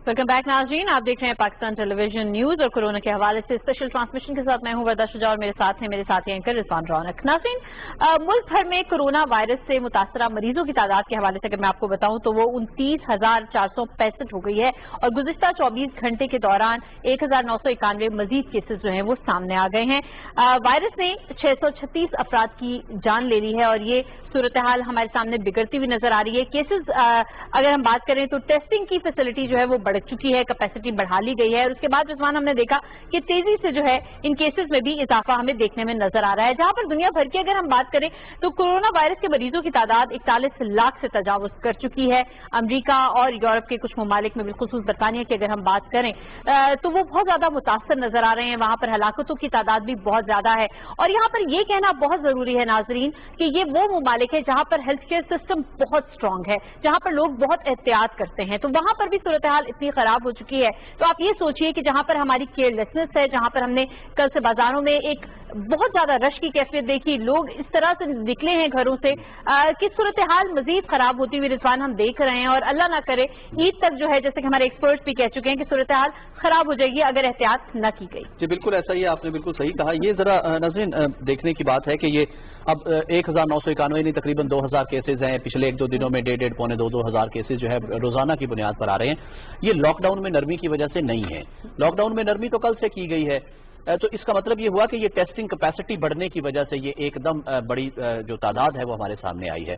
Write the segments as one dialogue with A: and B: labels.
A: Welcome back नाज़रीन, आप देख रहे हैं पाकिस्तान टेलीविजन न्यूज और कोरोना के हवाले से स्पेशल ट्रांसमिशन के साथ मैं हूं वर्दा शुजा और मेरे साथी एंकर रिजवान रौनक। नाज़रीन, मुल्क भर में कोरोना वायरस से मुतासरा मरीजों की तादाद के हवाले से अगर मैं आपको बताऊं तो वो 29,465 हो गई है और गुज़िश्ता 24 घंटे के दौरान 1,991 मजीद केसेज जो हैं वो सामने आ गए हैं। वायरस ने 636 अफराद की जान ले ली है और ये सूरत हाल हमारे सामने बिगड़ती हुई नजर आ रही है। केसेज अगर हम बात करें तो टेस्टिंग की फैसिलिटी जो है वो बढ़ चुकी है, कैपेसिटी बढ़ा ली गई है और उसके बाद रिजवान हमने देखा कि तेजी से जो है इन केसेस में भी इजाफा हमें देखने में नजर आ रहा है। जहां पर दुनिया भर की अगर हम बात करें तो कोरोना वायरस के मरीजों की तादाद 41 लाख से तजावुज कर चुकी है। अमरीका और यूरोप के कुछ ममालिक में बिलखुसूस बरतानिया की अगर हम बात करें तो वो बहुत ज्यादा मुतासर नजर आ रहे हैं, वहां पर हलाकतों की तादाद भी बहुत ज्यादा है। और यहाँ पर यह कहना बहुत जरूरी है नाजरीन कि ये वो ममालिक है जहां पर हेल्थ केयर सिस्टम बहुत स्ट्रांग है, जहां पर लोग बहुत एहतियात करते हैं, तो वहां पर भी सूरत हाल इतनी खराब हो चुकी है। तो आप ये सोचिए कि जहां पर हमारी केयरलेसनेस है, जहां पर हमने कल से बाजारों में एक बहुत ज्यादा रश की कैफियत देखी, लोग इस तरह से निकले हैं घरों से कि सूरत हाल मजीद खराब होती हुई रिजवान हम देख रहे हैं। और अल्लाह ना करे ईद तक जो है, जैसे कि हमारे एक्सपर्ट्स भी कह चुके हैं कि सूरत हाल खराब हो जाएगी अगर एहतियात न की गई।
B: जी बिल्कुल ऐसा ही है, आपने बिल्कुल सही कहा। ये जरा नाज़रीन देखने की बात है कि ये अब 1,991 नहीं तकरीबन 2,000 केसेज हैं। पिछले 1-2 दिनों में 1,500 पौने 2,000 केसेज जो है रोजाना की बुनियाद पर आ रहे हैं। ये लॉकडाउन में नरमी की वजह से नहीं है। लॉकडाउन में नरमी तो कल से की गई है, तो इसका मतलब ये हुआ कि ये टेस्टिंग कैपेसिटी बढ़ने की वजह से ये एकदम बड़ी जो तादाद है वो हमारे सामने आई है।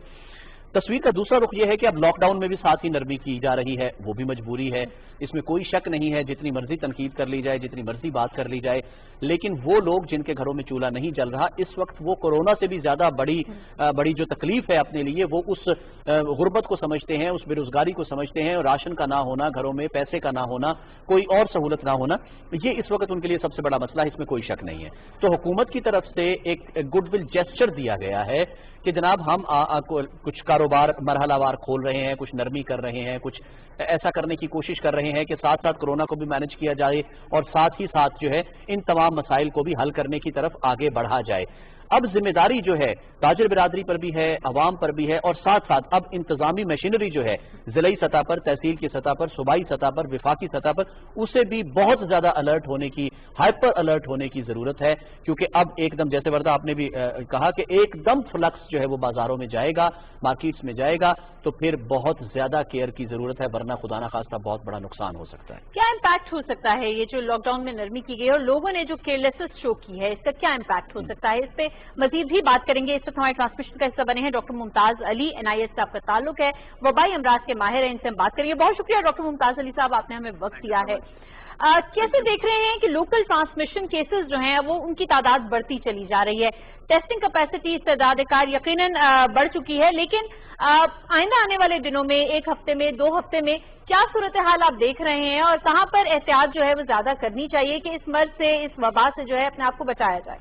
B: तस्वीर का दूसरा रुख ये है कि अब लॉकडाउन में भी साथ ही नरमी की जा रही है, वो भी मजबूरी है, इसमें कोई शक नहीं है। जितनी मर्जी तनकीद कर ली जाए, जितनी मर्जी बात कर ली जाए, लेकिन वो लोग जिनके घरों में चूल्हा नहीं जल रहा, इस वक्त वो कोरोना से भी ज्यादा बड़ी जो तकलीफ है अपने लिए, वो उस गुर्बत को समझते हैं, उस बेरोजगारी को समझते हैं, और राशन का ना होना, घरों में पैसे का ना होना, कोई और सहूलत ना होना, ये इस वक्त उनके लिए सबसे बड़ा मसला है, इसमें कोई शक नहीं है। तो हुकूमत की तरफ से एक गुडविल जेस्चर दिया गया है कि जनाब हम कुछ कारोबार मरहलावार खोल रहे हैं, कुछ नरमी कर रहे हैं, कुछ ऐसा करने की कोशिश कर रहे हैं कि साथ साथ कोरोना को भी मैनेज किया जाए और साथ ही साथ जो है इन तमाम मसाइल को भी हल करने की तरफ आगे बढ़ा जाए। अब जिम्मेदारी जो है ताजिर बिरादरी पर भी है, अवाम पर भी है, और साथ साथ अब इंतजामी मशीनरी जो है जिलाई सतह पर, तहसील की सतह पर, सूबाई सतह पर, विफाकी सतह पर, उसे भी बहुत ज्यादा अलर्ट होने की, हाइपर अलर्ट होने की जरूरत है। क्योंकि अब एकदम, जैसे वर्दा आपने भी कहा कि एकदम फ्लक्स जो है वो बाजारों में जाएगा, मार्केट्स में जाएगा, तो फिर बहुत ज्यादा केयर की जरूरत है, वरना खुदा ना खास्ता बहुत बड़ा नुकसान हो सकता है।
A: क्या इम्पैक्ट हो सकता है ये जो लॉकडाउन में नरमी की गई और लोगों ने जो केयरलेसनेस शो की है, इसका क्या इम्पैक्ट हो सकता है? इस पे मजीद भी बात करेंगे। इस वक्त हमारे ट्रांसमिशन का हिस्सा बने हैं डॉक्टर मुमताज अली, NIS से आपका ताल्लुक है, वबाई अमराज के माहिर हैं, इनसे हम बात करेंगे। बहुत शुक्रिया डॉक्टर मुमताज अली साहब, आपने हमें वक्त दिया है। कैसे देख रहे हैं कि लोकल ट्रांसमिशन केसेस जो हैं वो उनकी तादाद बढ़ती चली जा रही है? टेस्टिंग कैपेसिटी इस्तेदाद कार यकीनन बढ़ चुकी है, लेकिन आइंदा आने वाले दिनों में, 1 हफ्ते में, 2 हफ्ते में क्या सूरत हाल आप देख रहे हैं और कहां पर एहतियात जो है वो ज्यादा करनी चाहिए कि इस मर्ज से, इस वबा से जो है अपने आप को बचाया जाए?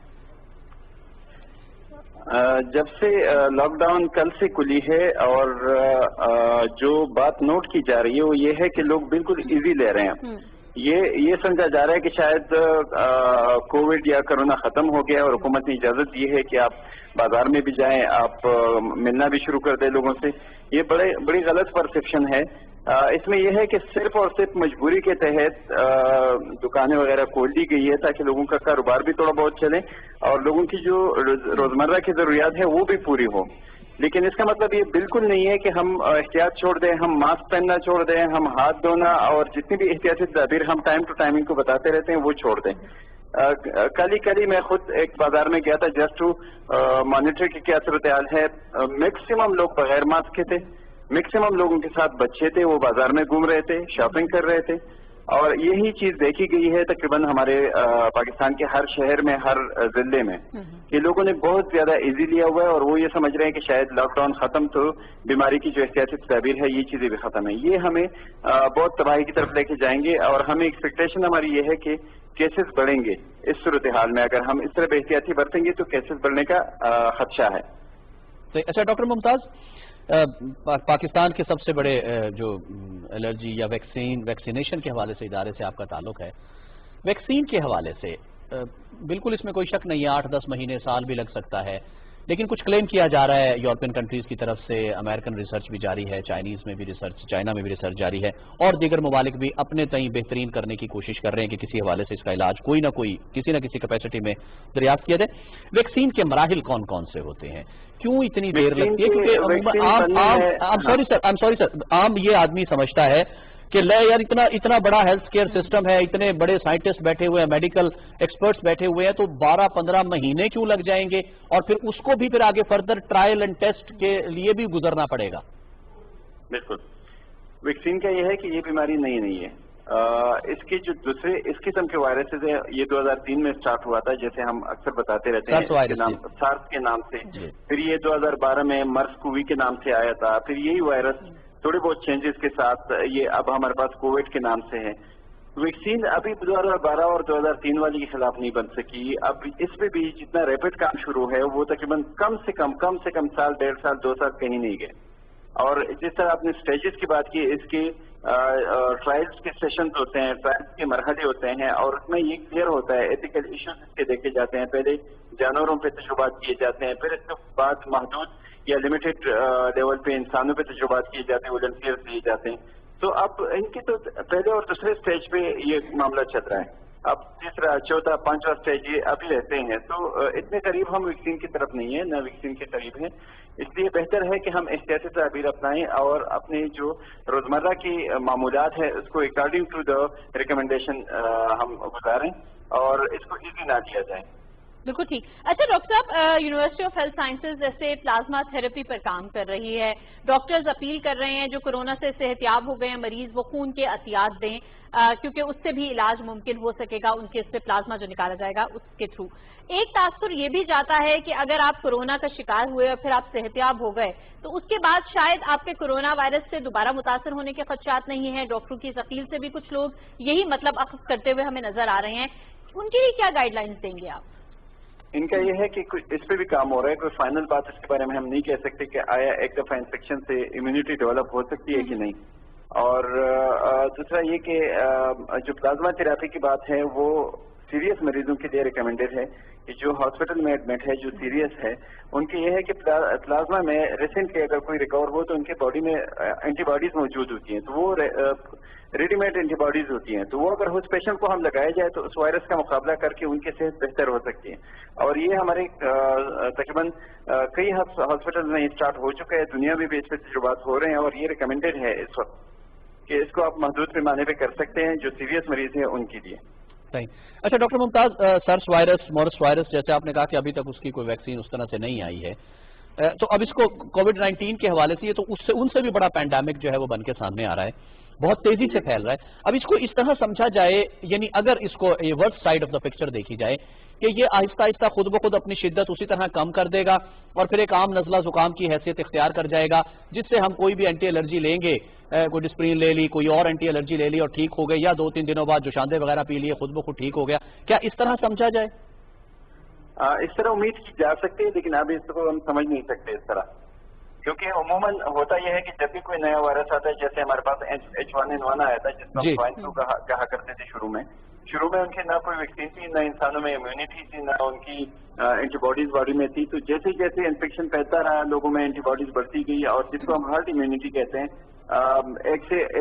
C: जब से लॉकडाउन कल से खुली है और जो बात नोट की जा रही है वो ये है कि लोग बिल्कुल इजी ले रहे हैं। ये समझा जा रहा है कि शायद कोविड या कोरोना खत्म हो गया और हुकूमत ने इजाजत दी है कि आप बाजार में भी जाएं, आप मिलना भी शुरू कर दें लोगों से। ये बड़ी गलत परसेप्शन है। इसमें यह है कि सिर्फ और सिर्फ मजबूरी के तहत दुकानें वगैरह खोल दी गई है ताकि लोगों का कारोबार भी थोड़ा बहुत चले और लोगों की जो रोजमर्रा की जरूरियात है वो भी पूरी हो। लेकिन इसका मतलब ये बिल्कुल नहीं है कि हम एहतियात छोड़ दें, हम मास्क पहनना छोड़ दें, हम हाथ धोना और जितनी भी एहतियाती तदबीर हम टाइम टू टाइम इनको बताते रहते हैं वो छोड़ दें। कल ही मैं खुद एक बाजार में गया था जस्ट टू मॉनिटर की क्या सूरत हाल है। मैक्सिमम लोग बगैर मास्क के थे, मैक्सिमम लोगों के साथ बच्चे थे, वो बाजार में घूम रहे थे, शॉपिंग कर रहे थे, और यही चीज देखी गई है तकरीबन हमारे पाकिस्तान के हर शहर में, हर जिले में। ये लोगों ने बहुत ज्यादा इजी लिया हुआ है और वो ये समझ रहे हैं कि शायद लॉकडाउन खत्म तो बीमारी की जो एहतियाती तदबीर है ये चीजें भी खत्म है। ये हमें बहुत तबाही की तरफ लेके जाएंगे और हमें एक्सपेक्टेशन हमारी ये है कि केसेस बढ़ेंगे इस सूरत हाल में। अगर हम इस तरह एहतियाती बरतेंगे तो केसेस बढ़ने का खदशा है।
B: अच्छा डॉक्टर मुमताज, पाकिस्तान के सबसे बड़े जो एलर्जी या वैक्सीनेशन के हवाले से इदारे से आपका ताल्लुक है, वैक्सीन के हवाले से बिल्कुल इसमें कोई शक नहीं है, 8-10 महीने, साल भी लग सकता है, لیکن کچھ کلیم کیا جا رہا ہے یورپین کنٹریز کی طرف سے، امریکن ریسرچ بھی جاری ہے، چائنیز میں بھی ریسرچ، چائنا میں بھی ریسرچ جاری ہے، اور دیگر ممالک بھی اپنے تئیں بہترین کرنے کی کوشش کر رہے ہیں کہ کسی حوالے سے اس کا علاج کوئی نہ کوئی کسی نہ کسی کیپیسٹی میں دریافت کیا جائے۔ ویکسین کے مراحل کون کون سے ہوتے ہیں؟ کیوں اتنی دیر لگتی ہے؟ کیونکہ عام یہ آدمی سمجھتا ہے کہ لے یار اتنا بڑا ہیلتھ کیئر سسٹم ہے، اتنے بڑے سائنٹسٹ بیٹھے ہوئے ہیں، میڈیکل ایکسپرٹس بیٹھے ہوئے ہیں، تو 12-15 مہینے کیوں لگ جائیں گے؟ اور پھر اس کو بھی پھر آگے فردر ٹرائل اینڈ ٹیسٹ کے لیے بھی گزرنا پڑے گا۔
C: بالکل، ویکسین کا یہ ہے کہ یہ بیماری نہیں ہے۔ اس کے جو دوسرے اس قسم کے وائرسز ہیں، یہ 2003 میں سٹارٹ ہوا تھا، جیسے ہم اکثر بتاتے رہتے ہیں، سارس کے نام سے، پھر یہ 2012 میں مرس کووی کے نام سے آیا تھا، پھر یہی وائرس تھوڑے بہت چینجز کے ساتھ یہ اب ہمارے پاس کووڈ کے نام سے ہے۔ ویکسین ابھی 2012 اور 2003 والی کے خلاف نہیں بن سکی، اب اس پہ بھی جتنا ریپڈ کام شروع ہے وہ تقریباً کم سے کم سال، 1.5 سال، 2 سال کہیں نہیں گئے۔ اور جس طرح آپ نے سٹیجز کی بات کی، اس کے ٹرائلز کے سیشنز ہوتے ہیں، ٹرائلز کے مرحلے ہوتے ہیں، اور اس میں یہ کلیئر ہوتا ہے ایتھیکل ایشوز اس کے دیکھے جاتے ہیں۔ پہلے جانوروں پہ تجربات کیے جاتے ہیں، پھر اس کے بعد محدود یا لمیٹڈ لیول پہ انسانوں پہ تجربات کیے جاتے ہیں، والنٹیئرز دیے جاتے ہیں۔ تو اب ان کی تو پہلے اور دوسرے سٹیج پہ یہ معاملہ چل رہا ہے، اب تیسرا، چوتھا، پانچواں سٹیج یہ ابھی رہتے ہیں، تو اتنے قریب ہم ویکسین کی طرف نہیں ہیں، نہ ویکسین کے قریب ہیں۔ اس لیے بہتر ہے کہ ہم احتیاطی تدابیر اپنائیں اور اپنے جو روزمرہ کی معمولات ہے اس کو اکارڈنگ ٹو دا ریکمنڈیشن ہم گزاریں اور اس کو ایزی نہ کیا جائے۔
A: بالکل ٹھیک۔ اچھا ڈاکٹر صاحب، یونیورسٹی آف ہیلتھ سائنسز جیسے پلازما تھراپی پر کام کر رہی ہے، ڈاکٹرز اپیل کر رہے ہیں جو کورونا سے صحتیاب ہو گئے ہیں مریض وہ خون کے عطیات دیں، کیونکہ اس سے بھی علاج ممکن ہو سکے گا، ان کے سے پلازما جو نکالا جائے گا اس کے تھرو۔ ایک تاثر یہ بھی جاتا ہے کہ اگر آپ کورونا کا شکار ہوئے اور پھر آپ صحتیاب ہو گئے تو اس کے بعد شاید آپ کے کورونا وائرس سے دوبارہ متاثر ہونے کے خدشات نہیں ہیں۔ ڈاکٹروں کی اپیل سے بھی کچھ لوگ یہی مطلب اخذ کرتے ہوئے ہمیں نظر آ رہے ہیں، ان کے لیے کیا گائیڈ لائنز دیں گے آپ؟
C: ان کا یہ ہے کہ اس پہ بھی کام ہو رہا ہے، کوئی فائنل بات اس کے بارے میں ہم نہیں کہہ سکتے کہ آیا ایک دفعہ انفیکشن سے امیونٹی ڈیولپ ہو سکتی ہے کہ نہیں۔ اور دوسرا یہ کہ جو پلازما تھراپی کی بات ہے وہ سیریس مریضوں کے لیے ریکمینڈیڈ ہے، کہ جو ہاسپٹل میں ایڈمٹ ہے، جو سیریس ہے، ان کے یہ ہے کہ پلازما میں ریسنٹلی اگر کوئی ریکور ہو تو ان کے باڈی میں اینٹی باڈیز موجود ہوتی ہیں، تو وہ ریڈی میڈ اینٹی باڈیز ہوتی ہیں، تو وہ اگر اس پیشنٹ کو ہم لگایا جائے تو اس وائرس کا مقابلہ کر کے ان کی صحت بہتر ہو سکتی ہے۔ اور یہ ہمارے تقریباً کئی ہاسپٹل میں اسٹارٹ ہو چکا ہے، دنیا میں بھی اس پہ تجربات ہو رہے ہیں، اور یہ ریکمینڈیڈ ہے اس وقت کہ اس کو آپ محدود پیمانے پہ کر سکتے ہیں جو سیریس مریض ہیں ان کے لیے۔
B: اچھا ڈاکٹر ممتاز، سرس وائرس، مورس وائرس، جیسے آپ نے کہا کہ ابھی تک اس کی کوئی ویکسین اس طرح سے نہیں آئی ہے، تو اب اس کو کووڈ-19 کے حوالے سے یہ تو ان سے بھی بڑا پینڈیمک جو ہے وہ بن کے سامنے آ رہا ہے، بہت تیزی سے پھیل رہا ہے۔ اب اس کو اس طرح سمجھا جائے، یعنی اگر اس کو ورس سائڈ آف دا پکچر دیکھی جائے کہ یہ آہستہ آہستہ خود بخود اپنی شدت اسی طرح کم کر دے گا اور پھر ایک عام نزلہ زکام کی حیثیت اختیار کر جائے گا، جس سے ہم کوئی بھی اینٹی الرجی لیں گے، کوئی ڈسپرین لے لی، کوئی اور اینٹی الرجی لے لی اور ٹھیک ہو گئے، یا 2-3 دنوں بعد جوشاندے وغیرہ پی لیے خود بخود ٹھیک ہو گیا، کیا اس طرح سمجھا جائے؟
C: اس طرح امید کی جا سکتی ہے، لیکن اب اس کو ہم سمجھ نہیں سکتے اس طرح، کیونکہ عموماً ہوتا یہ ہے کہ جب بھی کوئی نیا وائرس آتا ہے، جیسے ہمارے پاس H1N1 آیا تھا جس کو ہم سوائن فلو کہا کرتے تھے شروع میں ان کے نہ کوئی ویکسین تھی، نہ انسانوں میں امیونٹی تھی، نہ ان کی اینٹی باڈیز باڈی میں تھی، تو جیسے جیسے انفیکشن پھیلتا رہا لوگوں میں اینٹی باڈیز بڑھتی گئی، اور جس کو ہم ہرڈ امیونٹی کہتے ہیں،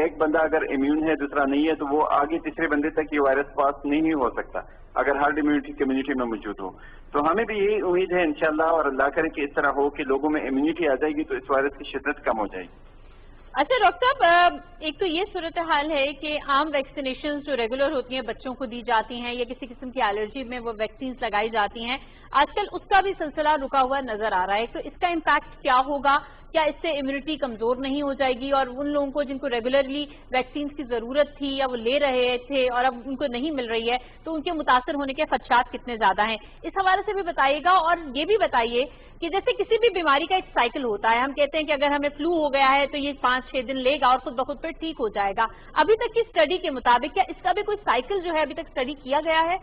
C: ایک بندہ اگر امیون ہے دوسرا نہیں ہے تو وہ آگے تیسرے بندے تک یہ وائرس پاس نہیں ہو سکتا اگر ہرڈ امیونٹی کمیونٹی میں موجود ہو۔ تو ہمیں بھی یہی امید ہے انشاءاللہ، اور اللہ کرے کہ اس طرح ہو کہ لوگوں میں امیونٹی آ جائے گی تو اس وائرس کی شدت کم ہو جائے گی۔
A: اچھا ڈاکٹر صاحب، ایک تو یہ صورتحال ہے کہ عام ویکسینیشن جو ریگولر ہوتی ہیں بچوں کو دی جاتی ہیں یا کسی قسم کی الرجی میں وہ ویکسینز لگائی جاتی ہیں، آج کل اس کا بھی سلسلہ رکا ہوا نظر آ رہا ہے، تو اس کا امپیکٹ کیا ہوگا؟ کیا اس سے امیونٹی کمزور نہیں ہو جائے گی، اور ان لوگوں کو جن کو ریگولرلی ویکسینز کی ضرورت تھی یا وہ لے رہے تھے اور اب ان کو نہیں مل رہی ہے تو ان کے متاثر ہونے کے خدشات کتنے زیادہ ہیں؟ اس حوالے سے بھی بتائیے گا، اور یہ بھی بتائیے کہ جیسے کسی بھی بیماری کا ایک سائیکل ہوتا ہے، ہم کہتے ہیں کہ اگر ہمیں فلو ہو گیا ہے تو یہ 5-6 دن لے گا اور خود بخود پھر ٹھیک ہو جائے گا، ابھی تک کی اسٹڈی کے مطابق کیا اس کا بھی کوئی سائیکل جو ہے ابھی تک اسٹڈی کیا گیا ہے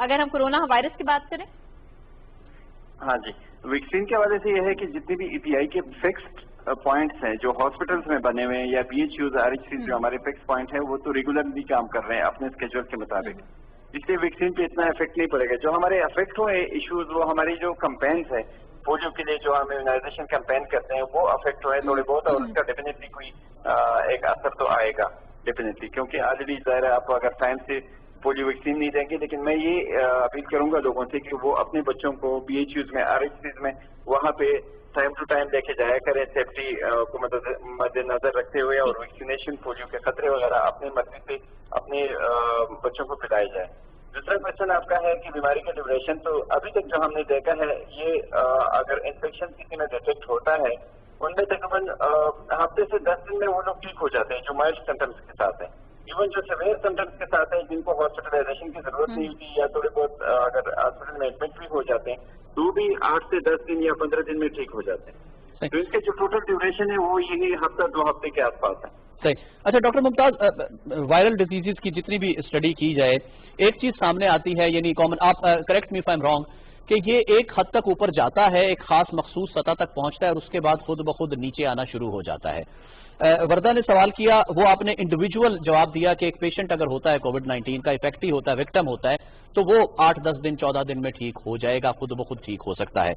A: اگر ہم کورونا وائرس کی بات کریں؟
C: ہاں جی، ویکسین کے حوالے سے یہ ہے کہ جتنی بھی EPI کے فکسڈ پوائنٹس ہیں جو ہاسپٹلس میں بنے ہوئے ہیں یا BHUs RHCs جو ہمارے فکس پوائنٹ ہیں وہ تو ریگولرلی کام کر رہے ہیں اپنے اسکیجول کے مطابق، اس لیے ویکسین پہ اتنا افیکٹ نہیں پڑے گا۔ جو ہمارے افیکٹ ہوئے ایشوز وہ ہماری جو کمپینس ہے पोलियो के लिए जो हम इम्यूनाइजेशन कैंपेन करते हैं वो अफेक्ट हुए थोड़े बहुत, और उसका डेफिनेटली कोई एक असर तो आएगा डेफिनेटली, क्योंकि ऑलरेडी ज़ाहिर है आप अगर टाइम से पोलियो वैक्सीन नहीं देंगे। लेकिन मैं ये अपील करूंगा लोगों से कि वो अपने बच्चों को BHUs में, RHCs में वहाँ पे टाइम टू टाइम लेके जाया करें, सेफ्टी को मद्देनजर रखते हुए, और वैक्सीनेशन पोलियो के खतरे वगैरह अपने मर्जी से अपने बच्चों को पिलाया जाए। दूसरा क्वेश्चन आपका है कि बीमारी का ड्यूरेशन, तो अभी तक जो हमने देखा है ये अगर इन्फेक्शन किसी में डिटेक्ट होता है उनमें तकरीबन हफ्ते से 10 दिन में वो लोग ठीक हो जाते हैं जो माइल्ड सिम्टम्स के साथ हैं। इवन जो सीवियर सिम्टम्स के साथ हैं जिनको हॉस्पिटलाइजेशन की जरूरत नहीं होती या थोड़े बहुत अगर हॉस्पिटल में एडमिट भी हो जाते हैं तो भी 8 से 10 दिन या 15 दिन में ठीक हो जाते हैं। तो इसके जो टोटल ड्यूरेशन है वो यही हफ्ता 2 हफ्ते के आसपास है।
B: सही। अच्छा डॉक्टर मुमताज, वायरल डिजीजेस की जितनी भी स्टडी की जाए एक चीज सामने आती है, यानी कॉमन, आप correct me if I am wrong, कि ये एक हद तक ऊपर जाता है, एक खास मखसूस सतह तक पहुंचता है और उसके बाद खुद ब खुद नीचे आना शुरू हो जाता है। वर्दा ने सवाल किया, वो आपने इंडिविजुअल जवाब दिया कि एक पेशेंट अगर होता है कोविड-19 का, इफेक्ट ही होता है, विक्टिम होता है, तो वो 8-10 दिन 14 दिन में ठीक हो जाएगा, खुद ब खुद ठीक हो सकता है।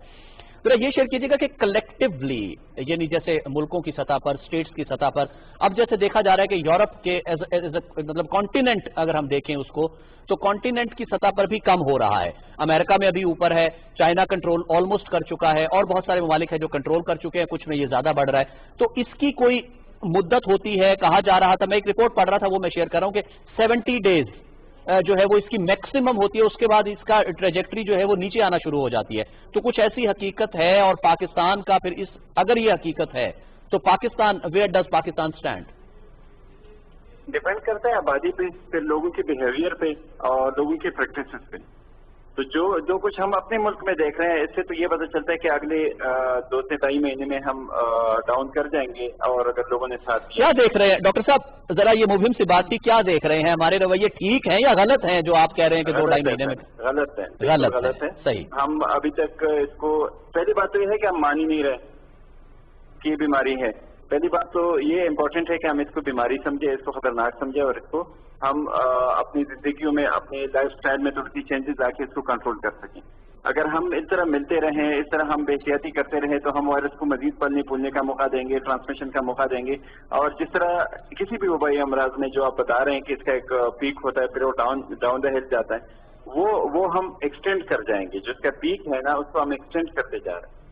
B: तो ये शेयर कीजिएगा कि कलेक्टिवली, यानी जैसे मुल्कों की सतह पर, स्टेट्स की सतह पर, अब जैसे देखा जा रहा है कि यूरोप के मतलब कॉन्टिनेंट अगर हम देखें उसको, तो कॉन्टिनेंट की सतह पर भी कम हो रहा है। अमेरिका में अभी ऊपर है, चाइना कंट्रोल ऑलमोस्ट कर चुका है, और बहुत सारे ममालिक हैं जो कंट्रोल कर चुके हैं, कुछ में ये ज्यादा बढ़ रहा है। तो इसकी कोई मुद्दत होती है? कहा जा रहा था, मैं एक रिपोर्ट पढ़ रहा था वो मैं शेयर कर रहा हूं कि 70 डेज जो है वो इसकी मैक्सिमम होती है, उसके बाद इसका ट्रेजेक्टरी जो है वो नीचे आना शुरू हो जाती है। तो कुछ ऐसी हकीकत है, और पाकिस्तान का फिर इस, अगर ये हकीकत है तो Pakistan, where does Pakistan stand?
C: Depend करता है आबादी पे, फिर लोगों के बिहेवियर पे और लोगों के प्रैक्टिसेस पे। तो जो कुछ हम अपने मुल्क में देख रहे हैं इससे तो ये पता चलता है कि अगले 2 से 2.5 महीने में हम डाउन कर जाएंगे, और अगर लोगों ने साथ
B: क्या देख रहे हैं डॉक्टर साहब? जरा ये मुहिम से बात की, क्या देख रहे हैं? हमारे रवैये ठीक हैं या गलत हैं जो आप कह रहे हैं कि 2-2.5 महीने में?
C: गलत है।
B: सही।
C: हम अभी तक इसको, पहली बात तो ये है कि हम मान ही नहीं रहे कि ये बीमारी है। पहली बात तो ये इम्पोर्टेंट है कि हम इसको बीमारी समझे, इसको खतरनाक समझे, और इसको हम अपनी जिंदगियों में, अपने लाइफ स्टाइल में थोड़ी सी चेंजेस लाके इसको कंट्रोल कर सकें। अगर हम इस तरह मिलते रहें, इस तरह हम बेहतियाती करते रहें, तो हम वायरस को मजीद पलने फूलने का मौका देंगे, ट्रांसमिशन का मौका देंगे। और जिस तरह किसी भी वबाई अमराज में जो आप बता रहे हैं कि इसका एक पीक होता है, फिर वो डाउन द हिल जाता है, वो हम एक्सटेंड कर जाएंगे। जो इसका पीक है ना, उसको हम एक्सटेंड करते जा रहे हैं।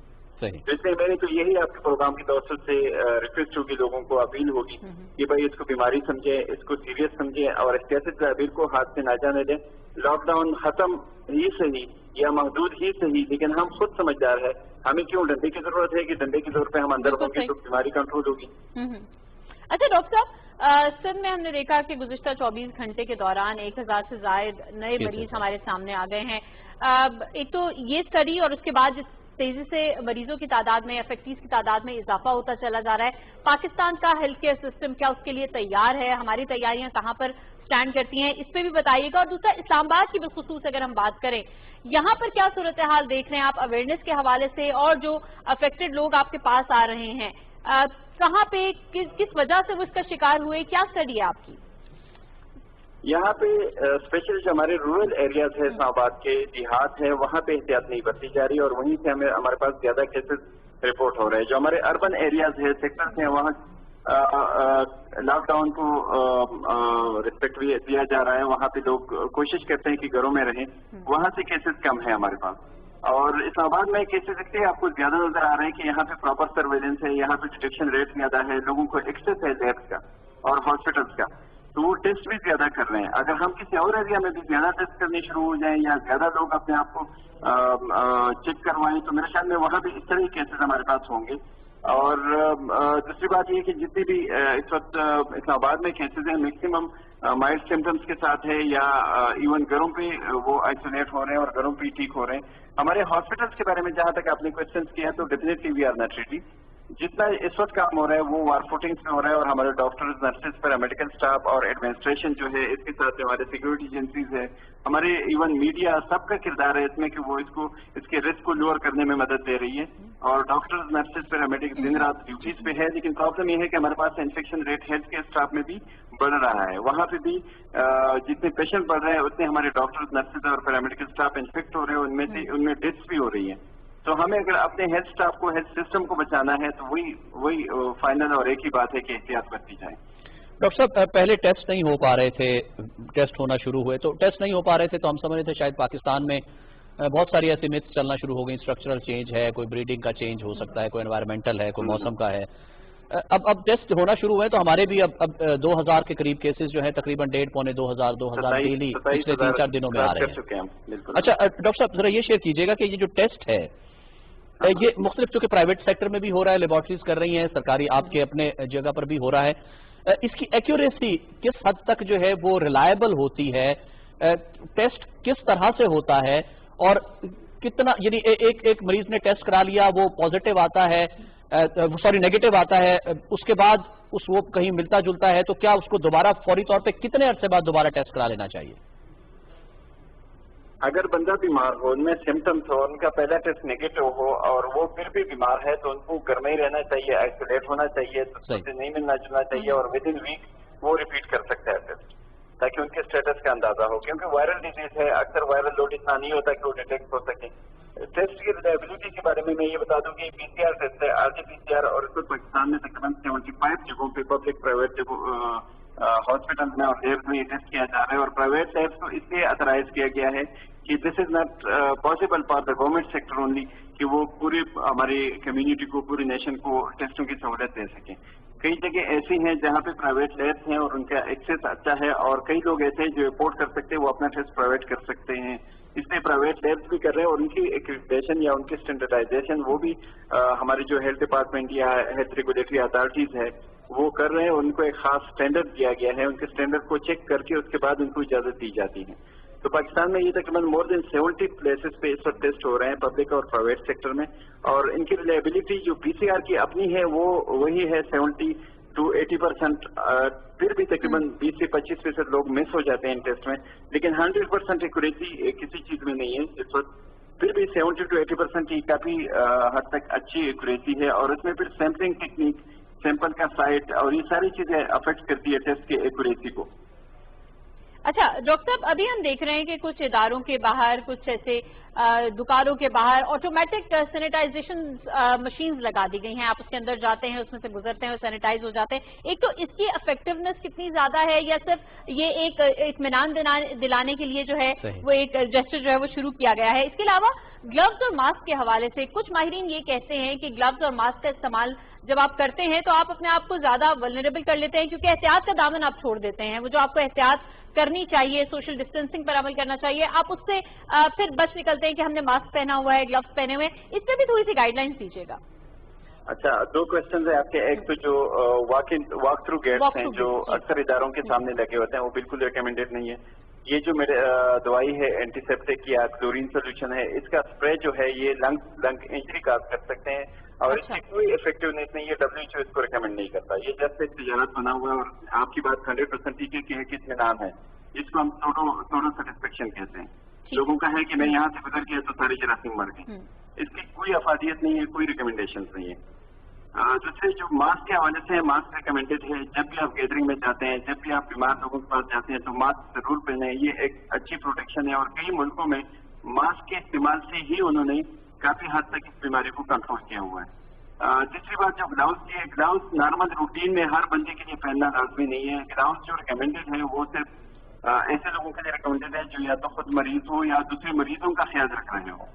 C: तो इसलिए मेरी तो यही आपके प्रोग्राम की तरफ से रिक्वेस्ट होगी, लोगों को अपील होगी कि भाई इसको बीमारी समझे, इसको सीरियस समझे, और एहतियाती तदबीर को हाथ से ना जाने दें। लॉकडाउन खत्म ही सही या महदूद ही सही, लेकिन हम खुद समझदार है। हमें क्यों डंडे की जरूरत है कि डंडे के जोर पे हम अंदर होंगे तो बीमारी कंट्रोल होगी।
A: अच्छा डॉक्टर साहब, सिंध में हमने देखा कि गुज़िश्ता 24 घंटे के दौरान 1000 से ज्यादा नए मरीज हमारे सामने आ गए हैं। एक तो ये स्टडी, और उसके बाद जिस तेजी से मरीजों की तादाद में, इफेक्टीज की तादाद में इजाफा होता चला जा रहा है, पाकिस्तान का हेल्थ केयर सिस्टम क्या उसके लिए तैयार है? हमारी तैयारियां कहां पर स्टैंड करती हैं, इस पे भी बताइएगा। और दूसरा, इस्लामाबाद की बिलखुसूस अगर हम बात करें, यहाँ पर क्या सूरत हाल देख रहे हैं आप अवेयरनेस के हवाले से, और जो अफेक्टेड लोग आपके पास आ रहे हैं, कहाँ पे, किस वजह से वो इसका शिकार हुए, क्या स्टडी है आपकी?
C: यहाँ पे स्पेशल जो हमारे रूरल एरियाज है, इस्लामाबाद के देहात है, वहाँ पे एहतियात नहीं बरती जा रही, और वहीं से हमारे पास ज्यादा केसेस रिपोर्ट हो रहे हैं। जो हमारे अर्बन एरियाज है, सेक्टर्स हैं, वहाँ लॉकडाउन को रिस्पेक्ट भी दिया जा रहा है। वहाँ पे लोग कोशिश करते हैं कि घरों में रहें, वहाँ से केसेस कम है हमारे पास। और इस्लामाबाद में केसेस देखते आपको ज्यादा नजर आ रहे हैं कि यहाँ पे प्रॉपर सर्वेलेंस है, यहाँ पे डिटेक्शन रेट ज्यादा है, लोगों को एक्सेस है लैब्स का और हॉस्पिटल्स का, तो वो टेस्ट भी ज्यादा कर रहे हैं। अगर हम किसी और एरिया में भी ज्यादा टेस्ट करने शुरू हो जाएं या ज्यादा लोग अपने आप को चेक करवाएं, तो मेरे ख्याल में वहाँ भी इस तरह के केसेस हमारे पास होंगे। और दूसरी बात ये कि जितनी भी इस वक्त इस्लामाबाद में केसेस हैं, मैक्सिमम माइल्ड सिम्टम्स के साथ है, या इवन घरों पे वो आइसोलेट हो रहे हैं और घरों पे ठीक हो रहे हैं। हमारे हॉस्पिटल्स के बारे में जहां तक आपने क्वेश्चन किया है, तो definitely we are not ready. जितना इस वक्त काम हो रहा है वो वार फुटिंग्स में हो रहा है, और हमारे डॉक्टर्स, नर्सेज, पैरामेडिकल स्टाफ और एडमिनिस्ट्रेशन जो है, इसके साथ हमारे सिक्योरिटी एजेंसीज है, हमारे इवन मीडिया, सबका किरदार है इसमें कि वो इसके रिस्क को लोअर करने में मदद दे रही है। और डॉक्टर्स, नर्सेज, पैरामेडिक दिन रात ड्यूटीज पे है। लेकिन प्रॉब्लम ये है कि हमारे पास infection rate health care staff में भी बढ़ रहा है। वहाँ पे भी जितने पेशेंट बढ़ रहे हैं उतने हमारे डॉक्टर्स, नर्सेज और पैरामेडिकल स्टाफ इन्फेक्ट हो रहे हैं, उनमें डेथ्स भी हो रही है। تو ہمیں اگر اپنے ہیلتھ اسٹاف کو ہیلتھ سسٹم کو بچانا ہے تو وہی فائنل اور ایک ہی بات ہے کہ احتیاط برتی جائے.
B: ڈاکٹر صاحب پہلے ٹیسٹ نہیں ہو پا رہے تھے، ٹیسٹ ہونا شروع ہوئے تو ٹیسٹ نہیں ہو پا رہے تھے تو ہم سمجھ رہے تھے شاید پاکستان میں بہت ساری ایسی میتھس چلنا شروع ہو گئی، اسٹرکچرل چینج ہے، کوئی بریڈنگ کا چینج ہو سکتا ہے، کوئی انوائرمنٹل ہے، کوئی موسم کا ہے. اب ٹیسٹ ہونا شروع ہوئے تو ہمارے بھی اب 2000 کے قریب کیسز جو ہیں تقریباً 1.5-2,000 ڈیلی پچھلے 3-4 دنوں میں آ رہے ہیں. اچھا ڈاکٹر صاحب ذرا یہ شیئر کیجیے گا کہ یہ جو ٹیسٹ ہے یہ مختلف چونکہ پرائیویٹ سیکٹر میں بھی ہو رہا ہے، لیبارٹریز کر رہی ہیں، سرکاری آپ کے اپنے جگہ پر بھی ہو رہا ہے، اس کی ایکیوریسی کس حد تک جو ہے وہ ریلائبل ہوتی ہے، ٹیسٹ کس طرح سے ہوتا ہے اور کتنا، یعنی ایک مریض نے ٹیسٹ کرا لیا وہ پازیٹیو آتا ہے، نیگیٹو آتا ہے، اس کے بعد وہ کہیں ملتا جلتا ہے تو کیا اس کو دوبارہ فوری طور پہ کتنے عرصے بعد دوبارہ ٹیسٹ کرا لینا چاہیے؟
C: اگر بندہ بیمار ہو، ان میں سمٹمس ہو، ان کا پہلا ٹیسٹ نیگیٹو ہو اور وہ پھر بھی بیمار ہے تو ان کو گھر میں ہی رہنا چاہیے، آئسولیٹ ہونا چاہیے، تو سے نہیں ملنا جلنا چاہیے اور ود ان ویک وہ ریپیٹ کر سکتا ہے ٹیسٹ تاکہ ان کے اسٹیٹس کا اندازہ ہو، کیونکہ وائرل ڈیزیز ہے، اکثر وائرل لوڈ اتنا نہیں ہوتا کہ وہ ڈیٹیکٹ ہو سکے. ٹیسٹ کی ریلائبلٹی کے بارے میں یہ بتا دوں کہ پی سی آر ٹیسٹ ہے، R T P C R, اور اس کو پاکستان میں تقریباً 75 جگہوں پہ پبلک پرائیویٹ جگہوں ہاسپٹل میں اور لیبس میں یہ ٹیسٹ کیا جا رہا ہے. اور پرائیویٹ لیبس کو اس لیے اترائز کیا گیا ہے کہ this is not possible for the government sector only کہ وہ پوری ہماری کمیونٹی کو، پوری نیشن کو ٹیسٹوں کی سہولت دے سکیں. کئی جگہ ایسی ہیں جہاں پہ پرائیویٹ لیبس ہیں اور ان کا ایکسیس اچھا ہے، اور کئی لوگ ایسے ہیں جو افورڈ کر سکتے ہیں، وہ اپنا ٹیسٹ پرووائڈ کر سکتے ہیں، اس لیے پرائیویٹ لیبس بھی کر رہے ہیں اور ان کی ایکریڈیٹیشن یا ان کی اسٹینڈرڈائزیشن وہ بھی ہمارے جو ہیلتھ ڈپارٹمنٹ یا ہیلتھ ریگولیٹری اتھارٹیز ہے وہ کر رہے ہیں. ان کو ایک خاص اسٹینڈرڈ دیا گیا ہے، ان کے اسٹینڈرڈ کو چیک کر کے اس کے بعد ان کو اجازت دی جاتی ہے. تو پاکستان میں یہ تقریباً مور دین 70 پلیسز پہ اس وقت ٹیسٹ ہو رہے ہیں پبلک اور پرائیویٹ سیکٹر میں، اور ان کی ریلائبلٹی جو پی سی آر کی اپنی ہے وہ وہی ہے 70 to 80%. پھر بھی تقریباً 20 سے 25% لوگ مس ہو جاتے ہیں ان ٹیسٹ میں، لیکن 100% ایکوریسی کسی چیز میں نہیں ہے اس وقت. پھر بھی 70 to 80% کی کافی حد تک اچھی ایکوریسی ہے، اور اس میں پھر سیمپلنگ ٹیکنیک، سیمپل کا سائٹ اور یہ ساری چیزیں افیکٹ کرتی ہے ٹیسٹ کی ایکوریسی کو.
A: اچھا ڈاکٹر صاحب، ابھی ہم دیکھ رہے ہیں کہ کچھ اداروں کے باہر، کچھ ایسے دکانوں کے باہر آٹومیٹک سینیٹائزیشن مشینز لگا دی گئی ہیں. آپ اس کے اندر جاتے ہیں، اس میں سے گزرتے ہیں، وہ سینیٹائز ہو جاتے ہیں. ایک تو اس کی افیکٹونیس کتنی زیادہ ہے، یا صرف یہ ایک اطمینان دلانے کے لیے جو ہے وہ ایک جسچر جو ہے وہ شروع کیا گیا ہے؟ اس کے علاوہ گلوز اور ماسک کے حوالے سے کچھ ماہرین یہ کہتے ہیں کہ گلوز اور ماسک کا استعمال جب آپ کرتے ہیں تو آپ اپنے آپ کو زیادہ ولنریبل کر لیتے ہیں، کیونکہ احتیاط کا دامن آپ چھوڑ دیتے ہیں. وہ جو آپ کو احتیاط کرنی چاہیے، سوشل ڈسٹینسنگ پر عمل کرنا چاہیے، آپ اس سے پھر بچ نکلتے ہیں کہ ہم نے ماسک پہنا ہوا ہے، گلوز پہنے ہوئے ہیں. اس پہ بھی تھوڑی سی گائیڈ لائنس دیجیے گا.
C: اچھا، 2 کوشچنز ہیں آپ کے. ایک تو جو واک تھرو گیٹس ہیں جو اکثر اداروں کے سامنے لگے ہوتے ہیں وہ بالکل ریکمینڈیڈ نہیں ہے. یہ جو میرے دوائی ہے اینٹی سیپٹک یا کلورین سولوشن ہے، اس کا اسپرے جو ہے یہ لنگ انجری کاز کر سکتے ہیں اور اس کی کوئی افیکٹونیس نہیں ہے. WHO اس کو ریکمینڈ نہیں کرتا. یہ جسٹ ایک تجارت بنا ہوا ہے، اور آپ کی بات 100% ٹھیک ہے کہ ایک اطمینان ہے جس کو ہم ٹوٹل سیٹسفیکشن کہتے ہیں. لوگوں کا ہے کہ میں یہاں سے گزر گیا تو ساری جراثیم مر گئی. اس کی کوئی افادیت نہیں ہے، کوئی ریکمینڈیشن نہیں ہے. دوسرے جو ماسک کے حوالے سے ماسک ریکمینڈیڈ ہے. جب بھی آپ گیدرنگ میں جاتے ہیں، جب بھی آپ بیمار لوگوں کے پاس جاتے ہیں تو ماسک ضرور پہنیں. یہ ایک اچھی پروٹیکشن ہے، اور کئی ملکوں میں ماسک کے استعمال سے ہی انہوں نے کافی حد تک اس بیماری کو کنٹرول کیا ہوا ہے. تیسری بات جو گلاؤز کی ہے، گلاؤز نارمل روٹین میں ہر بندے کے لیے پہننا لازمی نہیں ہے. گلاؤز جو ریکمینڈیڈ ہے وہ صرف ایسے لوگوں کے لیے ریکمینڈیڈ ہے جو یا تو خود مریض ہو یا دوسرے مریضوں کا خیال رکھ رہے ہو،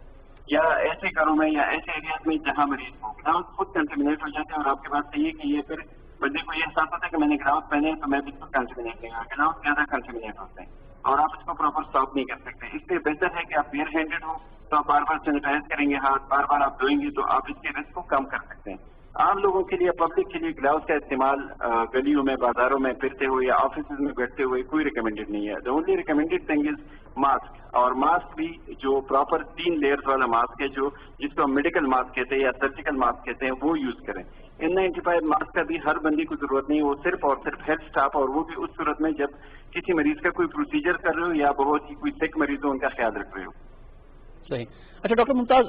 C: یا ایسے گھروں میں یا ایسے ایریاز میں جہاں مریض ہو. گلاؤز خود کنٹامینیٹ ہو جاتے ہیں، اور آپ کے بات صحیح ہے کہ یہ پھر بندے کو یہ احساس ہوتا ہے کہ میں نے گلاؤز پہنے تو میں بالکل کنٹامینیٹ نہیں ہوں. گلاؤز زیادہ کنٹامینیٹ ہوتے ہیں اور آپ اس کو پراپر صاف نہیں کر سکتے. اس لیے بہتر ہے کہ آپ بیئر ہینڈیڈ ہو تو آپ بار بار سینیٹائز کریں گے ہاتھ، بار بار آپ دھوئیں گے تو آپ اس کے رسک کو کم کر سکتے ہیں. عام لوگوں کے لیے، پبلک کے لیے گلاؤز کا استعمال گلیوں میں، بازاروں میں پھرتے ہوئے یا آفیسز میں بیٹھتے ہوئے کوئی ریکمینڈیڈ نہیں ہے. The only recommended thing is mask. اور ماسک بھی جو پراپر 3 لیئرز والا ماسک ہے جس کو ہم میڈیکل ماسک کہتے ہیں یا سرجیکل ماسک کہتے ہیں، وہ یوز کریں. N95 ماسک کا بھی ہر بندی کو ضرورت نہیں، وہ صرف اور صرف ہیلتھ اسٹاف، اور وہ بھی اس صورت میں جب کسی مریض کا کوئی پروسیجر کر رہے ہو یا بہت ہی کوئی سک مریض ہو ان کا خیال رکھ رہے ہو.
B: صحیح. اچھا ڈاکٹر ممتاز،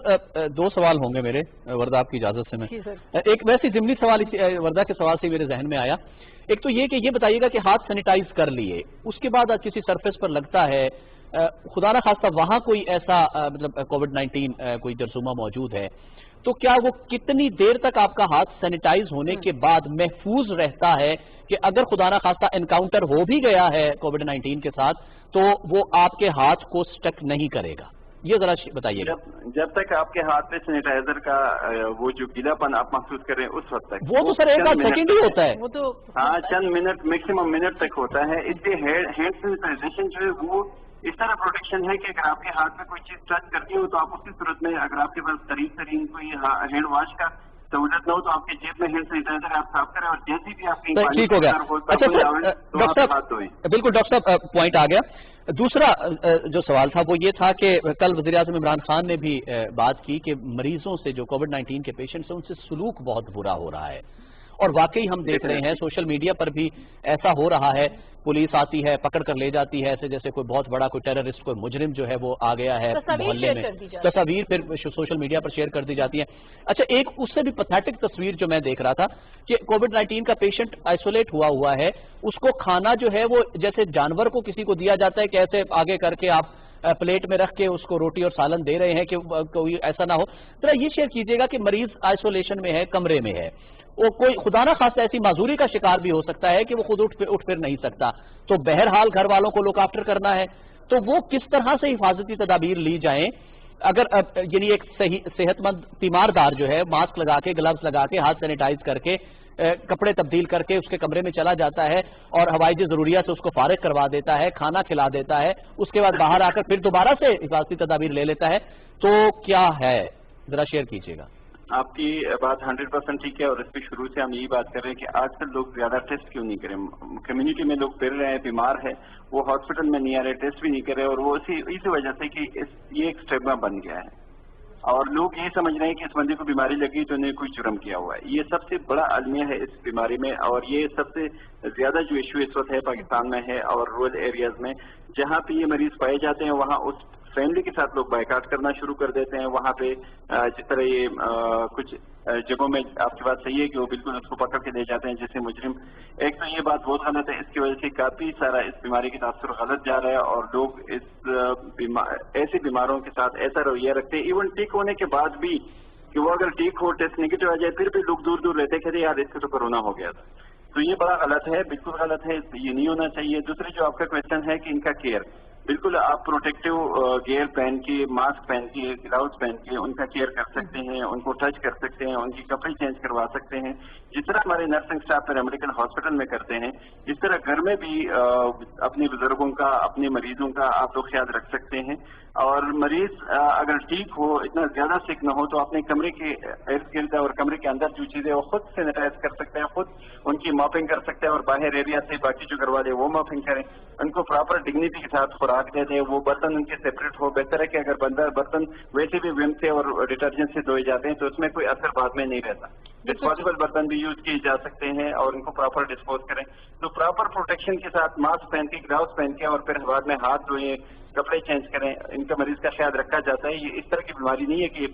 B: 2 سوال ہوں گے میرے وردہ آپ کی اجازت سے. میں ایک ویسے ضمنی سوال وردہ کے سوال سے میرے ذہن میں آیا. ایک تو یہ کہ یہ بتائیے گا کہ ہاتھ سینیٹائز کر لیے، اس کے بعد کسی سرفیس پر لگتا ہے खुदा ना खास्ता वहां कोई ऐसा मतलब कोविड-19 कोई जरसूमा मौजूद है, तो क्या वो कितनी देर तक आपका हाथ सैनिटाइज होने के बाद महफूज रहता है कि अगर खुदा ना खास्ता एनकाउंटर हो भी गया है कोविड-19 के साथ तो वो आपके हाथ को स्टक नहीं करेगा? ये जरा बताइएगा।
C: जब तक आपके हाथ में सैनिटाइजर का वो जो गीलापन आप महसूस कर रहे हैं उस वक्त तक,
B: वो तो सर एक आध सेकंड ही होता है,
A: वो तो
C: हाँ चंद मिनट मैक्सिमम मिनट तक होता है। इसलिए हैंड सैनिटाइजेशन जो है वो इस तरह प्रोटेक्शन है कि अगर आपके हाथ में कोई चीज टच करती हो तो आप उसी सूरत में, अगर आपके पास तरीन कोई हैंड वॉश का सहूलत न हो तो आपके जेब में हैंड सैनिटाइजर आप साफ करें और जैसे भी आप कहीं
B: ठीक हो गया। अच्छा सर, डॉक्टर साहब, बिल्कुल डॉक्टर साहब पॉइंट आ गया। दूसरा जो सवाल था वो ये था कि कल वज़ीर-ए-आज़म इमरान खान ने भी बात की कि मरीजों से जो कोविड-19 के पेशेंट्स हैं उनसे सलूक बहुत बुरा हो रहा है, और वाकई हम देख रहे हैं सोशल मीडिया पर भी ऐसा हो रहा है। पुलिस आती है, पकड़ कर ले जाती है, ऐसे जैसे कोई बहुत बड़ा कोई टेररिस्ट, कोई मुजरिम जो है वो आ गया है मोहल्ले में, तस्वीर फिर सोशल मीडिया पर शेयर कर दी जाती है। अच्छा, एक उससे भी पैथेटिक तस्वीर जो मैं देख रहा था कि कोविड-19 का पेशेंट आइसोलेट हुआ है, उसको खाना जो है वो जैसे जानवर को किसी को दिया जाता है कि ऐसे आगे करके आप प्लेट में रख के उसको रोटी और सालन दे रहे हैं कि कोई ऐसा ना हो। तो ये शेयर कीजिएगा कि मरीज आइसोलेशन में है, कमरे में है, वो कोई खुदा ना खास्ता ऐसी माजूरी का शिकार भी हो सकता है कि वो खुद उठ फिर नहीं सकता, तो बहरहाल घर वालों को लुक आफ्टर करना है, तो वो किस तरह से हिफाजती तदाबीर ली जाएं? अगर यानी एक सही सेहतमंद तीमारदार जो है मास्क लगा के, ग्लव्स लगा के, हाथ सैनिटाइज करके, कपड़े तब्दील करके उसके कमरे में चला जाता है और हवाईजी जरूरिया से उसको फारिग करवा देता है, खाना खिला देता है, उसके बाद बाहर आकर फिर दोबारा से हिफाजती तदाबीर ले लेता है, तो क्या है? जरा शेयर कीजिएगा।
C: आपकी बात 100% ठीक है, और इस पे शुरू से हम यही बात कर रहे हैं कि आजकल लोग ज्यादा टेस्ट क्यों नहीं करें। कम्युनिटी में लोग फिर रहे हैं, बीमार है, वो हॉस्पिटल में नहीं आ रहे, टेस्ट भी नहीं कर रहे, और वो इसी वजह से कि ये एक स्टिग्मा बन गया है और लोग ये समझ रहे हैं कि इस बंदे को बीमारी लगी तो उन्हें कोई जुर्म किया हुआ है। ये सबसे बड़ा अलमिया है इस बीमारी में, और ये सबसे ज्यादा जो इशू इस वक्त है पाकिस्तान में है और रूरल एरियाज में जहाँ पे ये मरीज पाए जाते हैं वहाँ उस फैमिली के साथ लोग बायकाट करना शुरू कर देते हैं। वहाँ पे जिस तरह ये कुछ जगहों में आपकी बात सही है कि वो बिल्कुल उसको पकड़ के ले जाते हैं जैसे मुजरिम। एक तो ये बात बहुत गलत है, इसकी वजह से काफी सारा इस बीमारी की तासुर गलत जा रहा है और लोग इस ऐसे बीमारों के साथ ऐसा रवैया रखते हैं, इवन ठीक होने के बाद भी कि वो अगर ठीक हो, टेस्ट नेगेटिव आ जाए, फिर भी लोग दूर दूर रहते कहते यार इसको तो कोरोना हो गया था। तो ये बड़ा गलत है, बिल्कुल गलत है, ये नहीं होना चाहिए। दूसरे जो आपका क्वेश्चन है कि इनका केयर, बिल्कुल आप प्रोटेक्टिव गियर पहन के, मास्क पहन के, ग्लव्स पहन के उनका केयर कर सकते हैं, उनको टच कर सकते हैं, उनकी कपड़े चेंज करवा सकते हैं, जिस तरह हमारे नर्सिंग स्टाफ पैरामेडिकल हॉस्पिटल में करते हैं। इस तरह घर में भी अपने बुजुर्गों का, अपने मरीजों का आप लोग ख्याल रख सकते हैं। और मरीज अगर ठीक हो, इतना ज्यादा सिक न हो, तो अपने कमरे के इर्द गिर्द और कमरे के अंदर जो चीजें वो खुद सैनिटाइज कर सकते हैं, खुद उनकी मॉपिंग कर सकते हैं, और बाहर एरिया से बाकी जो घर वाले वो मॉपिंग करें, उनको प्रॉपर डिग्निटी के साथ खुराक दे दें, वो बर्तन उनके सेपरेट हो। बेहतर है कि अगर बर्तन वैसे भी विम से और डिटर्जेंट से धोए जाते हैं तो उसमें कोई असर बाद में नहीं रहता। डिस्पोजेबल बर्तन भी यूज किए जा सकते हैं और उनको प्रॉपर डिस्पोज करें। तो प्रॉपर प्रोटेक्शन के साथ मास्क पहन के, ग्लव्स पहन के, और फिर बाद में हाथ धोए, कपड़े चेंज करें, इनका मरीज का ख्याल रखा जाता है। ये इस तरह की बीमारी नहीं है कि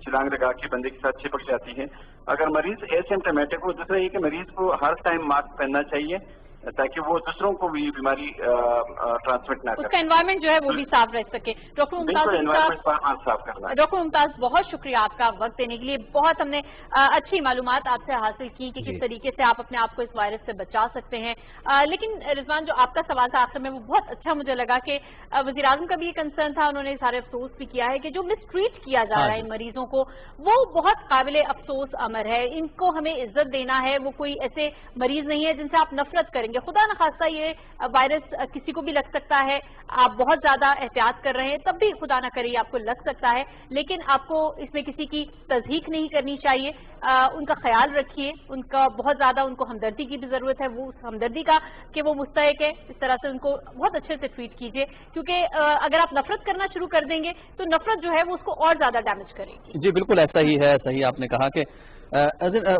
C: छलांग लगा के बंदे के साथ चिपक जाती है। अगर मरीज एसिम्प्टोमेटिक हो, दूसरा ये कि मरीज को हर टाइम मास्क पहनना चाहिए ताकि वो दूसरों को भी बीमारी ट्रांसमिट ना करे,
A: उसका एनवायरमेंट जो है वो भी साफ रह सके। डॉक्टर मुमताज
C: साफ करना है।
A: डॉक्टर मुमताज, बहुत शुक्रिया आपका वक्त देने के लिए। बहुत हमने अच्छी मालूमात आपसे हासिल की कि किस तरीके से आप अपने आप को इस वायरस से बचा सकते हैं। लेकिन रिजवान, जो आपका सवाल था आखिर में वो बहुत अच्छा मुझे लगा कि वज़ीर आज़म का भी ये कंसर्न था, उन्होंने सारे अफसोस भी किया है कि जो मिसट्रीट किया जा रहा है इन मरीजों को, वो बहुत काबिले अफसोस अमर है। इनको हमें इज्जत देना है, वो कोई ऐसे मरीज नहीं है जिनसे आप नफरत करेंगे। खुदा न खास्ता ये वायरस किसी को भी लग सकता है, आप बहुत ज्यादा एहतियात कर रहे हैं तब भी खुदा न करे आपको लग सकता है, लेकिन आपको इसमें किसी की तज़हीक नहीं करनी चाहिए। उनका ख्याल रखिए, उनका बहुत ज्यादा उनको हमदर्दी की भी जरूरत है, वो उस हमदर्दी का कि वो मुस्तहिक है, इस तरह से उनको बहुत अच्छे से ट्रीट कीजिए, क्योंकि अगर आप नफरत करना शुरू कर देंगे तो नफरत जो है वो उसको और ज्यादा डैमेज करेगी।
B: जी बिल्कुल ऐसा ही है, सही आपने कहा कि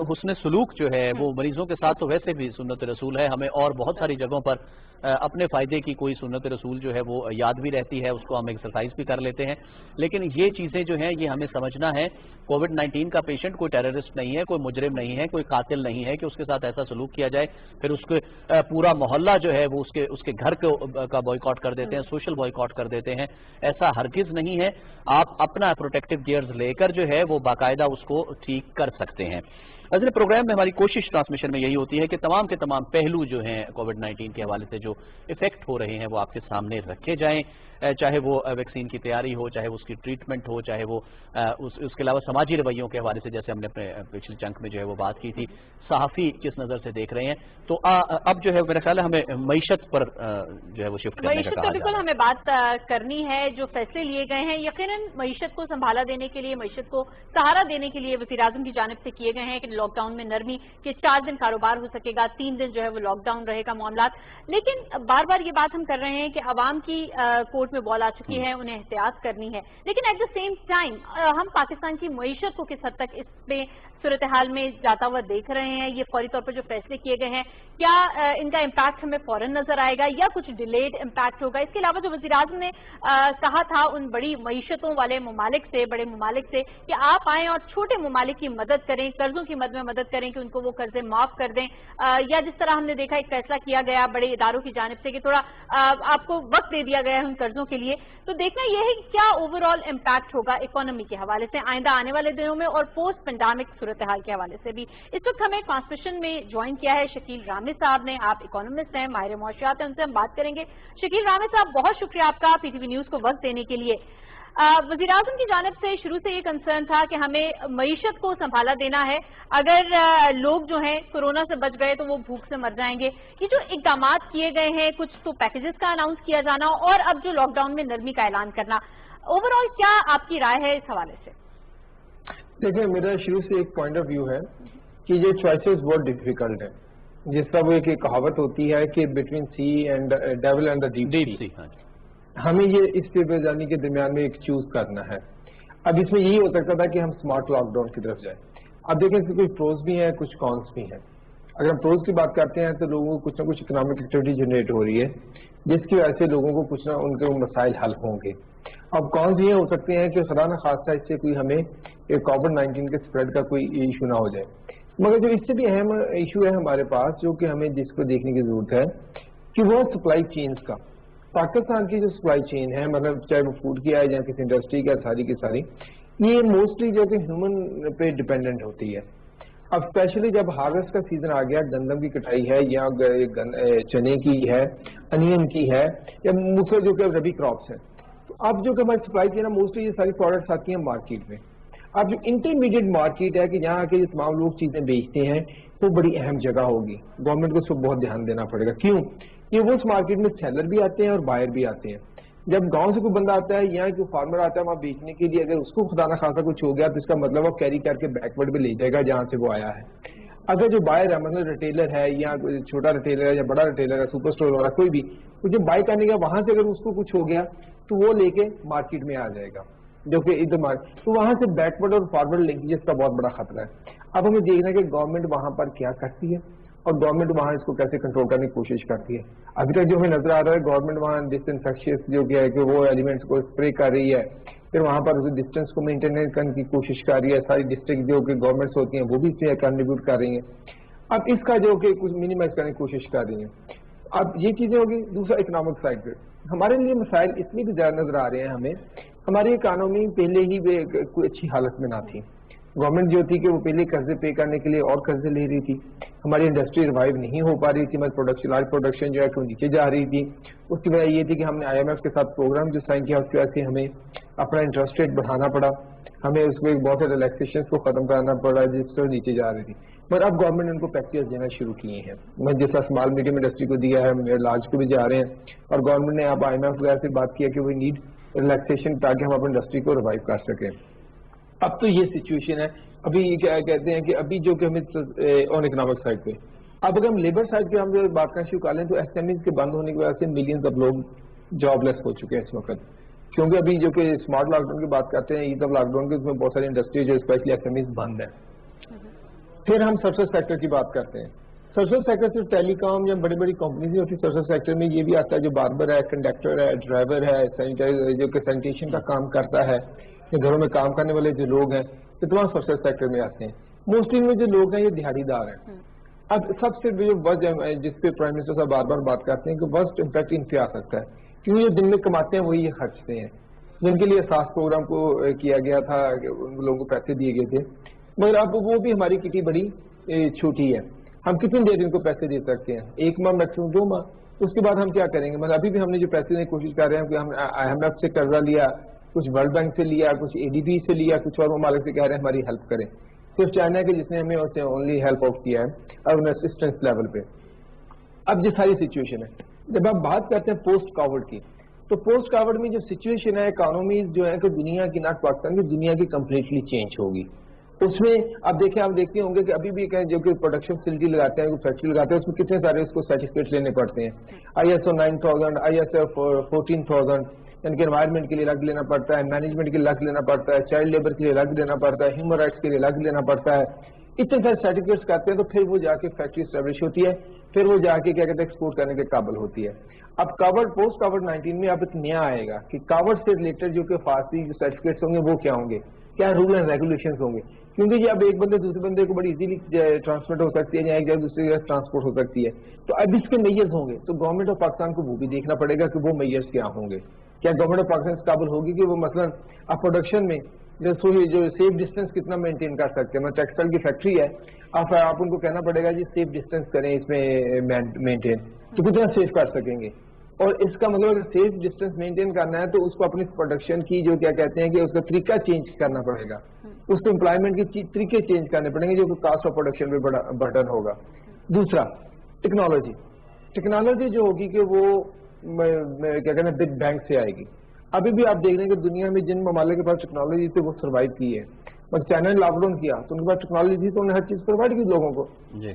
B: हुस्न सलूक जो है वो मरीजों के साथ तो वैसे भी सुन्नत रसूल है, हमें और बहुत सारी जगहों पर अपने फ़ायदे की कोई सुन्नत रसूल जो है वो याद भी रहती है, उसको हम एक्सरसाइज भी कर लेते हैं। लेकिन ये चीज़ें जो हैं ये हमें समझना है, कोविड-19 का पेशेंट कोई टेररिस्ट नहीं है, कोई मुजरिम नहीं है, कोई कातिल नहीं है कि उसके साथ ऐसा सलूक किया जाए, फिर उसके पूरा मोहल्ला जो है वो उसके घर का बॉयकॉट कर देते हैं, सोशल बॉयकॉट कर देते हैं। ऐसा हरगिज़ नहीं है। आप अपना प्रोटेक्टिव गियर्स लेकर जो है वो बाकायदा उसको ठीक कर सकते हैं। असल प्रोग्राम में हमारी कोशिश ट्रांसमिशन में यही होती है कि तमाम के तमाम पहलू जो हैं कोविड-19 के हवाले से जो इफेक्ट हो रहे हैं वो आपके सामने रखे जाएं, चाहे वो वैक्सीन की तैयारी हो, चाहे उसकी ट्रीटमेंट हो, चाहे वो उसके अलावा समाजी रवैयों के हवाले से, जैसे हमने अपने पिछले चंक में जो है वो बात की थी, सहाफ़ी किस नज़र से देख रहे हैं। तो अब जो है मेरा ख्याल है हमें मईशत पर जो है वो शिफ्ट करने का कहा
A: बिल्कुल हमें बात करनी है। जो फैसले लिए गए हैं यकीनन मईशत को संभाला देने के लिए, मईशत को सहारा देने के लिए वज़ीर-ए-आज़म की जानिब से किए गए हैं कि लॉकडाउन में नरमी के 4 दिन कारोबार हो सकेगा, 3 दिन जो है वो लॉकडाउन रहेगा मामलात। लेकिन बार बार ये बात हम कर रहे हैं कि अवाम की कोर्ट में बॉल आ चुकी है, उन्हें एहतियात करनी है। लेकिन एट द सेम टाइम हम पाकिस्तान की मईशत को किस हद तक इसमें सूरत हाल में जाता हुआ देख रहे हैं। ये फौरी तौर पर जो फैसले किए गए हैं, क्या इनका इम्पैक्ट हमें फौरन नजर आएगा या कुछ डिलेड इम्पैक्ट होगा? इसके अलावा जो वज़ीर-ए-आज़म ने कहा था उन बड़ी मईशतों वाले ममालिक से, बड़े ममालिक से कि आप आएँ और छोटे ममालिक की मदद करें, कर्जों की मद में मदद करें कि उनको वो कर्जे माफ कर दें, या जिस तरह हमने देखा एक फैसला किया गया बड़े इदारों की जानिब से कि थोड़ा आपको वक्त दे दिया गया है उन कर्जों के लिए। तो देखना यह है कि क्या ओवरऑल इम्पैक्ट होगा इकोनॉमी के हवाले से आइंदा आने वाले दिनों में और पोस्ट पेंडेमिक सूरत हाल के हवाले से भी। इस वक्त हमें ट्रांसमिशन में ज्वाइन किया है शकील रामी साहब ने। आप इकोनॉमिस्ट हैं, माहिर मुआशियात हैं, उनसे हम बात करेंगे। शकील रामी साहब, बहुत शुक्रिया आपका पीटीवी न्यूज को वक्त देने के लिए। वज़ीर-ए-आज़म की जानिब से शुरू से ये कंसर्न था कि हमें मईशत को संभाला देना है, अगर लोग जो हैं कोरोना से बच गए तो वो भूख से मर जाएंगे। ये जो इक़दाम किए गए हैं, कुछ तो पैकेजेस का अनाउंस किया जाना और अब जो लॉकडाउन में नरमी का ऐलान करना, ओवरऑल क्या आपकी राय है इस हवाले से?
D: देखिए, मेरा शुरू से एक पॉइंट ऑफ व्यू है कि ये चॉइसेस बहुत डिफिकल्ट है। जिस तरह वो एक कहावत होती है कि between sea and devil and the deep sea, हमें ये इस जाने के दरमियान में एक चूज करना है। अब इसमें यही हो सकता था कि हम स्मार्ट लॉकडाउन की तरफ जाएं। अब देखें इसमें कुछ प्रोज भी हैं, कुछ कॉन्स भी हैं। अगर हम प्रोज की बात करते हैं तो लोगों को कुछ ना कुछ इकोनॉमिक एक्टिविटी जनरेट हो रही है, जिसकी वजह से लोगों को कुछ ना उनके मसाइल हल होंगे। अब कॉन्स ये हो सकते हैं कि खुदा न खास्ता इससे कोई हमें कोविड-19 के स्प्रेड का कोई इशू ना हो जाए। मगर जो इससे भी अहम इशू है हमारे पास, जो कि हमें जिसको देखने की जरूरत है कि वो सप्लाई चेन्स का। पाकिस्तान की जो सप्लाई चेन है, मतलब चाहे वो फूड की है या किसी इंडस्ट्री का, सारी की सारी ये मोस्टली जो कि ह्यूमन पे डिपेंडेंट होती है। अब स्पेशली जब हार्वेस्ट का सीजन आ गया, गंदम की कटाई है या चने की है, अनियन की है, या मुख्य जो कि रबी क्रॉप्स हैं, तो अब जो कि हमारी सप्लाई चेन है मोस्टली ये सारी प्रोडक्ट्स आती हैं मार्केट में। अब जो इंटरमीडिएट मार्केट है कि जहाँ के तमाम लोग चीजें बेचते हैं, वो बड़ी अहम जगह होगी। गवर्नमेंट को उसको बहुत ध्यान देना पड़ेगा। क्यों? ये वो उस मार्केट में सेलर भी आते हैं और बायर भी आते हैं। जब गांव से कोई बंदा आता है, यहाँ कोई फार्मर आता है वहाँ बेचने के लिए, अगर उसको खुदा ना खासा कुछ हो गया तो इसका मतलब वो कैरी करके बैकवर्ड में ले जाएगा जहाँ से वो आया है। अगर जो बायर है, मतलब रिटेलर है या छोटा रिटेलर है या बड़ा रिटेलर है, सुपर स्टोर वाला कोई भी, तो जो बाय करने का वहां से अगर उसको कुछ हो गया तो वो लेके मार्केट में आ जाएगा, जो कि इधर मार्केट, तो वहां से बैकवर्ड और फॉरवर्ड लिंकेज का बहुत बड़ा खतरा है। अब हमें देखना है कि गवर्नमेंट वहां पर क्या करती है और गवर्नमेंट वहां इसको कैसे कंट्रोल करने की कोशिश करती है। अभी तक जो हमें नजर आ रहा है, गवर्नमेंट वहां डिसइंफेक्शियस जो कि है कि वो एलिमेंट्स को स्प्रे कर रही है, फिर वहां पर उस डिस्टेंस को मेंटेन करने की कोशिश कर रही है। सारी डिस्ट्रिक्ट जो कि गवर्नमेंट्स होती हैं वो भी इसमें कंट्रीब्यूट कर रही हैं। अब इसका जो कि कुछ मिनिमाइज करने की कोशिश कर रही हैं। अब ये चीजें होगी। दूसरा, इकोनॉमिक साइड पे हमारे लिए मसाइल इसलिए भी ज्यादा नजर आ रहे हैं हमें, हमारी इकोनॉमी पहले ही कोई अच्छी हालत में ना थी। गवर्नमेंट जो थी कि वो पहले कर्जे पे करने के लिए और कर्जे ले रही थी, हमारी इंडस्ट्री रिवाइव नहीं हो पा रही थी, हमारी प्रोडक्शन लार्ज प्रोडक्शन जो है वो नीचे जा रही थी। उसकी वजह ये थी कि हमने IMF के साथ प्रोग्राम जो साइन किया, उसकी वजह से हमें अपना इंटरेस्ट रेट बढ़ाना पड़ा, हमें उसमें बहुत सारे रिलैक्सेशन को खत्म करना पड़ा जिससे नीचे जा रही थी। पर अब गवर्नमेंट ने उनको पैकेज देना शुरू किए हैं। मैं जैसा स्मॉल मीडियम इंडस्ट्री को दिया है, मेरे लार्ज को भी जा रहे हैं, और गवर्नमेंट ने अब IMF वगैरह से बात किया कि वी नीड रिलैक्सेशन ताकि हम अपनी इंडस्ट्री को रिवाइव कर सकें। अब तो ये सिचुएशन है। अभी क्या कहते हैं कि अभी जो कि हमें ऑन इकोनॉमिक साइड पे, अब अगर हम लेबर साइड पे हम जो बात करना शुरू कर लें तो SMEs के बंद होने की वजह से मिलियंस ऑफ लोग जॉबलेस हो चुके हैं इस वक्त। क्योंकि अभी जो कि स्मार्ट लॉकडाउन की बात करते हैं, ईद ऑफ लॉकडाउन के, उसमें बहुत सारी इंडस्ट्री जो स्पेशली SMEs बंद है। फिर हम सर्विस सेक्टर की बात करते हैं। सोशल सेक्टर से टेलीकॉम या बड़ी बड़ी कंपनीज होती है, सोशल सेक्टर में ये भी आता है जो बार्बर है, कंडक्टर है, ड्राइवर है, सैनिटाइजर जो कि सैनिटेशन का काम करता है, या घरों में काम करने वाले जो लोग हैं, ये तमाम सोशल सेक्टर में आते हैं। मोस्टली में जो लोग हैं ये दिहाड़ीदार हैं। अब सबसे जो वजह जिसपे प्राइम मिनिस्टर साहब बार बार बात करते हैं कि वर्स्ट इम्पैक्ट इन पे आ सकता है, क्योंकि जो दिन में कमाते हैं वही ये खर्चते हैं, जिनके लिए सास प्रोग्राम को किया गया था, उन लोगों को पैसे दिए गए थे, मगर अब वो भी हमारी किटी बड़ी छोटी है। हम कितनी देर इनको पैसे दे सकते हैं? 1 माह मैक्सिमम 2 माह, उसके बाद हम क्या करेंगे? मतलब अभी भी हमने जो पैसे देने की कोशिश कर रहे हैं कि हम IMF से कर्जा लिया, कुछ वर्ल्ड बैंक से लिया, कुछ ADB से लिया, कुछ और ममालिक से कह रहे हैं हमारी हेल्प करें। सिर्फ चाइना के जिसने हमें उससे ओनली हेल्प आउट किया है और असिस्टेंस लेवल पे। अब ये सारी सिचुएशन है, जब आप बात करते हैं पोस्ट कोविड की, तो पोस्ट कोविड में जो सिचुएशन है, इकोनॉमी जो है कि दुनिया की, नॉट पाकिस्तान की, दुनिया की कम्प्लीटली चेंज होगी। उसमें अब देखिए, आप देखते होंगे कि अभी भी जो कि प्रोडक्शन फैसिलिटी लगाते हैं, फैक्ट्री लगाते हैं, उसमें कितने सारे उसको सर्टिफिकेट लेने पड़ते हैं। ISO 9000, ISO 14000, इनके एनवायरमेंट के लिए अलग लेना पड़ता है, मैनेजमेंट के लिए अलग लेना पड़ता है, चाइल्ड लेबर के लिए अलग लेना पड़ता है, ह्यूमन राइट्स के लिए अलग लेना पड़ता है। इतने सारे सर्टिफिकेट्स करते हैं तो फिर वो जाके फैक्ट्री स्टैब्लिश होती है, फिर वो जाके क्या कहते हैं एक्सपोर्ट करने के काबिल होती है। अब कोविड, पोस्ट कोविड-19 में अब एक नया आएगा कि कोविड से रिलेटेड जो कि फारसी जो सर्टिफिकेट्स होंगे वो क्या होंगे, क्या रूल एंड रेगुलेशंस होंगे, क्योंकि ये अब एक बंदे दूसरे बंदे को बड़ी इजीली ट्रांसमिट हो सकती है या एक जगह दूसरी जगह ट्रांसपोर्ट हो सकती है। तो अब इसके मेजर्स होंगे, तो गवर्नमेंट ऑफ पाकिस्तान को वो भी देखना पड़ेगा कि वो मेजर्स क्या होंगे। क्या गवर्नमेंट ऑफ पाकिस्तान इस काबिल होगी कि वो मसलन अब प्रोडक्शन में जो सेफ डिस्टेंस कितना मेंटेन कर सकते हैं? मतलब टेक्सटाइल की फैक्ट्री है, आप उनको कहना पड़ेगा जी सेफ डिस्टेंस करें इसमें मेंटेन, तो कितना सेफ कर सकेंगे? और इसका मतलब अगर सेफ डिस्टेंस मेंटेन करना है तो उसको अपनी प्रोडक्शन की जो क्या कहते हैं कि उसका तरीका चेंज करना पड़ेगा, उसको एम्प्लॉयमेंट के तरीके चेंज करने पड़ेंगे जो कि कॉस्ट ऑफ प्रोडक्शन पे बर्डन होगा। दूसरा, टेक्नोलॉजी जो होगी कि वो क्या कहते हैं बिग बैंग से आएगी। अभी भी आप देख रहे हैं कि दुनिया में जिन ममालिक के पास टेक्नोलॉजी थी वो सर्वाइव की है, बट चाइना ने लॉकडाउन किया तो उनके पास टेक्नोलॉजी थी तो उन्होंने हर चीज प्रोवाइड की लोगों को।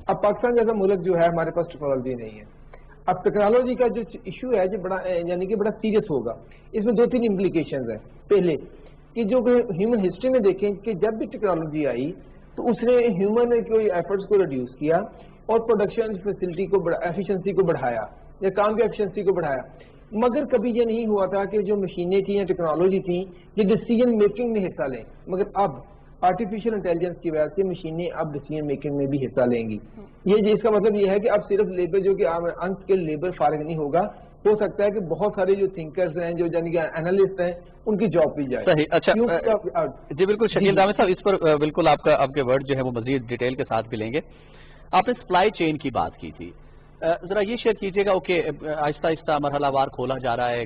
D: अब पाकिस्तान जैसा मुल्क जो है हमारे पास टेक्नोलॉजी नहीं है। अब टेक्नोलॉजी का जो इशू है जो बड़ा यानी कि बड़ा सीरियस होगा, इसमें 2-3 इम्प्लीकेशंस है। पहले कि जो ह्यूमन हिस्ट्री में देखें कि जब भी टेक्नोलॉजी आई तो उसने ह्यूमन कोई एफर्ट्स को रिड्यूस किया और प्रोडक्शन फैसिलिटी को एफिशिएंसी को बढ़ाया या काम की एफिशिएंसी को बढ़ाया, मगर कभी ये नहीं हुआ था कि जो मशीनें थी या टेक्नोलॉजी थी ये डिसीजन मेकिंग में हिस्सा लें। मगर अब आर्टिफिशियल इंटेलिजेंस की वजह से मशीनें अब डिसीजन मेकिंग में भी हिस्सा लेंगी। ये इसका मतलब ये है कि अब सिर्फ लेबर जो कि अनस्किल्ड लेबर फारिग नहीं होगा, हो सकता है कि बहुत सारे जो थिंकर्स हैं, जो यानी कि एनालिस्ट हैं, उनकी जॉब भी जाए।
B: सही, अच्छा जी बिल्कुल शकील दामे साहब, इस पर बिल्कुल आपके वर्ड जो है वो मजीद डिटेल के साथ भी लेंगे। आपने सप्लाई चेन की बात की थी, जरा ये शेयर कीजिएगा। ओके, आहिस्ता आहिस्ता मरहलावार खोला जा रहा है,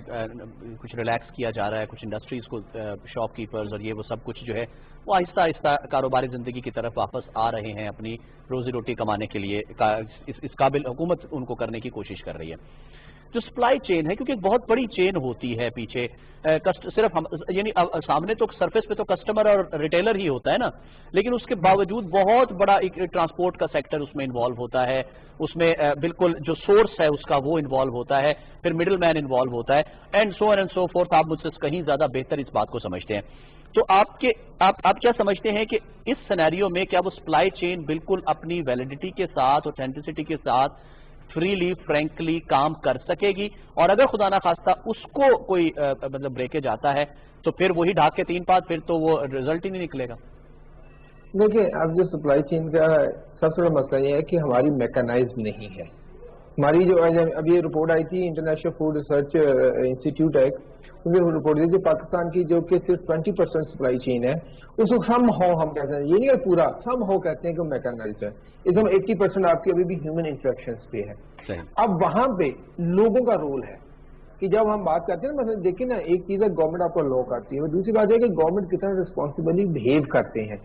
B: कुछ रिलैक्स किया जा रहा है, कुछ इंडस्ट्रीज को, शॉपकीपर्स और ये वो सब कुछ जो है वो आहिस्ता आहिस्ता कारोबारी जिंदगी की तरफ वापस आ रहे हैं, अपनी रोजी रोटी कमाने के लिए इस काबिल हुकूमत उनको करने की कोशिश कर रही है। जो सप्लाई चेन है, क्योंकि एक बहुत बड़ी चेन होती है पीछे, सिर्फ हम यानी सामने तो सरफेस पे तो कस्टमर और रिटेलर ही होता है ना, लेकिन उसके बावजूद बहुत बड़ा एक ट्रांसपोर्ट का सेक्टर उसमें इन्वॉल्व होता है, उसमें बिल्कुल जो सोर्स है उसका वो इन्वॉल्व होता है, फिर मिडिल मैन इन्वॉल्व होता है, and so on and so fourth. आप मुझसे कहीं ज्यादा बेहतर इस बात को समझते हैं, तो आप क्या समझते हैं कि इस सिनेरियो में क्या वो सप्लाई चेन बिल्कुल अपनी वैलिडिटी के साथ, ऑथेंटिसिटी के साथ फ्रीली फ्रैंकली काम कर सकेगी? और अगर खुदा ना खास्ता उसको कोई मतलब ब्रेकेज आता है तो फिर वही ढाक के 3 पात, फिर तो वो रिजल्ट ही नहीं निकलेगा।
D: देखिए, अब जो सप्लाई चेन का सबसे बड़ा मसला ये है कि हमारी मैकेनाइज नहीं है। हमारी जो अभी ये रिपोर्ट आई थी इंटरनेशनल फूड रिसर्च इंस्टीट्यूट है, उन्होंने रिपोर्ट दी थी पाकिस्तान की जो कि सिर्फ 20% सप्लाई चेन है, उसको सम हो हम कहते हैं, ये नहीं है पूरा, सम हो कहते हैं कि मैकेनाइज्ड है। इसमें 80% आपकी अभी भी ह्यूमन इंटरेक्शंस पे है। अब वहां पे लोगों का रोल है कि जब हम बात करते हैं ना, मतलब देखिए ना, एक चीज है गवर्नमेंट आपको लॉ करती है, दूसरी बात है कि गवर्नमेंट कितना रिस्पॉन्सिबली बिहेव करते हैं।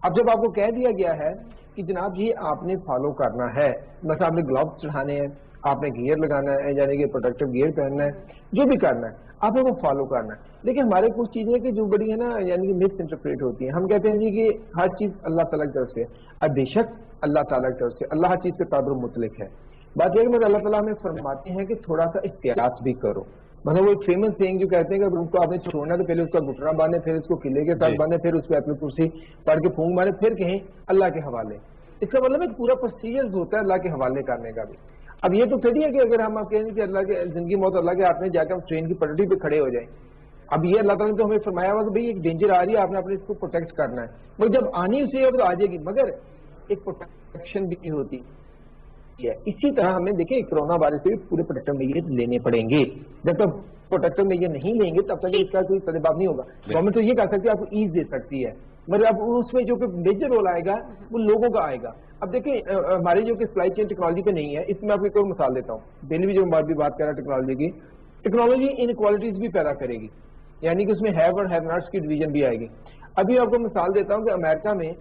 D: अब जब आपको कह दिया गया है कि जनाब जी आपने फॉलो करना है, मतलब आपने ग्लव्स चढ़ाने हैं, आपने गियर लगाना है, यानी कि प्रोटेक्टिव गियर पहनना है, जो भी करना है आपने वो फॉलो करना है। लेकिन हमारे कुछ चीजें कि जो बड़ी है ना, यानी कि मिस इंटरप्रेट होती हैं। हम कहते हैं जी कि हर चीज अल्लाह ताला की तरफ से, अब बेशक अल्लाह ताला की तरफ से, अल्लाह हर चीज के काबिल मुतलिक है। बात यह है कि अल्लाह ताला हमें फरमाते हैं कि थोड़ा सा एहतियात भी करो। मतलब वो एक फेमस थिंग जो कहते हैं कि उनको आपने छोड़ना तो पहले उसका घुटना बांधे, फिर उसको किले के साथ बांधे, फिर उसको अपनी कुर्सी पढ़ के फूंक मारे, फिर कहें अल्लाह के हवाले। اس کا مطلب ایک پورا پروسیجر ہوتا ہے اللہ کے حوالے کرنے کا بھی. اب یہ تو پھر ہے کہ اگر ہم آپ کہیں کہ اللہ کے زندگی موت اللہ کے ہاتھ میں جا کے ہم ٹرین کی پٹری پہ کھڑے ہو جائیں. اب یہ اللہ تعالیٰ نے تو ہمیں فرمایا ہوا کہ بھئی ایک ڈینجر آ رہی ہے, آپ نے اپنے اس کو پروٹیکٹ کرنا ہے, مگر جب آنی اسے اب تو آ جائے گی, مگر ایک پروٹیکشن بھی ہوتی ہے. اسی طرح ہمیں دیکھیں کرونا وائرس سے بھی پورے پروٹیکٹر میجر لینے پڑیں گے. جب تک پروٹیکٹر میجر نہیں لیں گے تب تک اس کا کوئی تجربہ نہیں ہوگا. گورنمنٹ تو یہ کر سکتی ہے, آپ کو ایز دے سکتی ہے, مگر اب اس میں جو کہ میجر رول آئے گا وہ لوگوں کا آئے گا. اب دیکھیں ہماری جو کہ سپلائی چین ٹیکنالوجی پہ نہیں ہے, اس میں آپ کو ایک مثال دیتا ہوں. ڈیلی بھی جو بھی بات کر رہا ہے ٹیکنالوجی کی, ٹیکنالوجی انکوالٹیز بھی پیدا کرے گی, یعنی کہ اس میں ہیو اور ہیو ناٹس کی ڈویژن بھی آئے گی. ابھی آپ کو مثال دیتا ہوں کہ امریکہ میں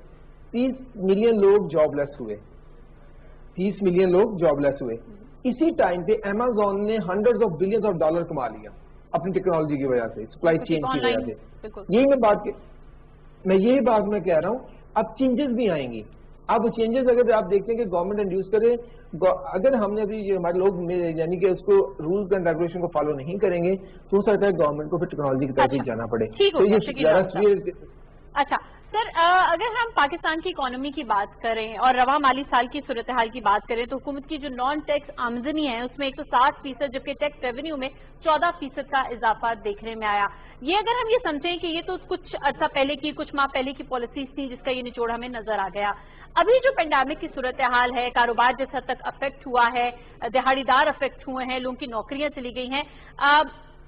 D: 30 ملین لوگ جاب لیس ہوئے, 30 ملین لوگ جاب لیس ہوئے. اسی ٹائم پہ امیزون نے hundred of billions of dollar کما لیا اپنی ٹیکنالوجی کی وجہ سے, سپلائی چین کی وجہ سے. یہی بات میں کہہ رہا ہوں. اب چینجز بھی آئیں گی. اب چینجز اگر آپ دیکھتے ہیں کہ گورنمنٹ انڈیوس کرے, اگر ہم نے ابھی ہمارے لوگ یعنی کہ اس کو رولز اینڈ ریگولیشن کو فالو نہیں کریں گے تو ہو سکتا ہے گورنمنٹ کو پھر ٹیکنالوجی کی طرف جانا پڑے.
A: اچھا سر, اگر ہم پاکستان کی اکانومی کی بات کریں اور رواں مالی سال کی صورتحال کی بات کریں تو حکومت کی جو نان ٹیکس آمدنی ہے اس میں 160%, جبکہ ٹیکس ریونیو میں 14% کا اضافہ دیکھنے میں آیا. یہ اگر ہم یہ سمجھیں کہ یہ تو کچھ عرصہ پہلے کی, کچھ ماہ پہلے کی پالیسیز تھی جس کا یہ نچوڑ ہمیں نظر آ گیا. ابھی جو پینڈیمک کی صورتحال ہے, کاروبار جس حد تک افیکٹ ہوا ہے, دہاڑی دار افیکٹ ہوئے ہیں, لوگوں کی نوکریاں چلی گئی ہیں,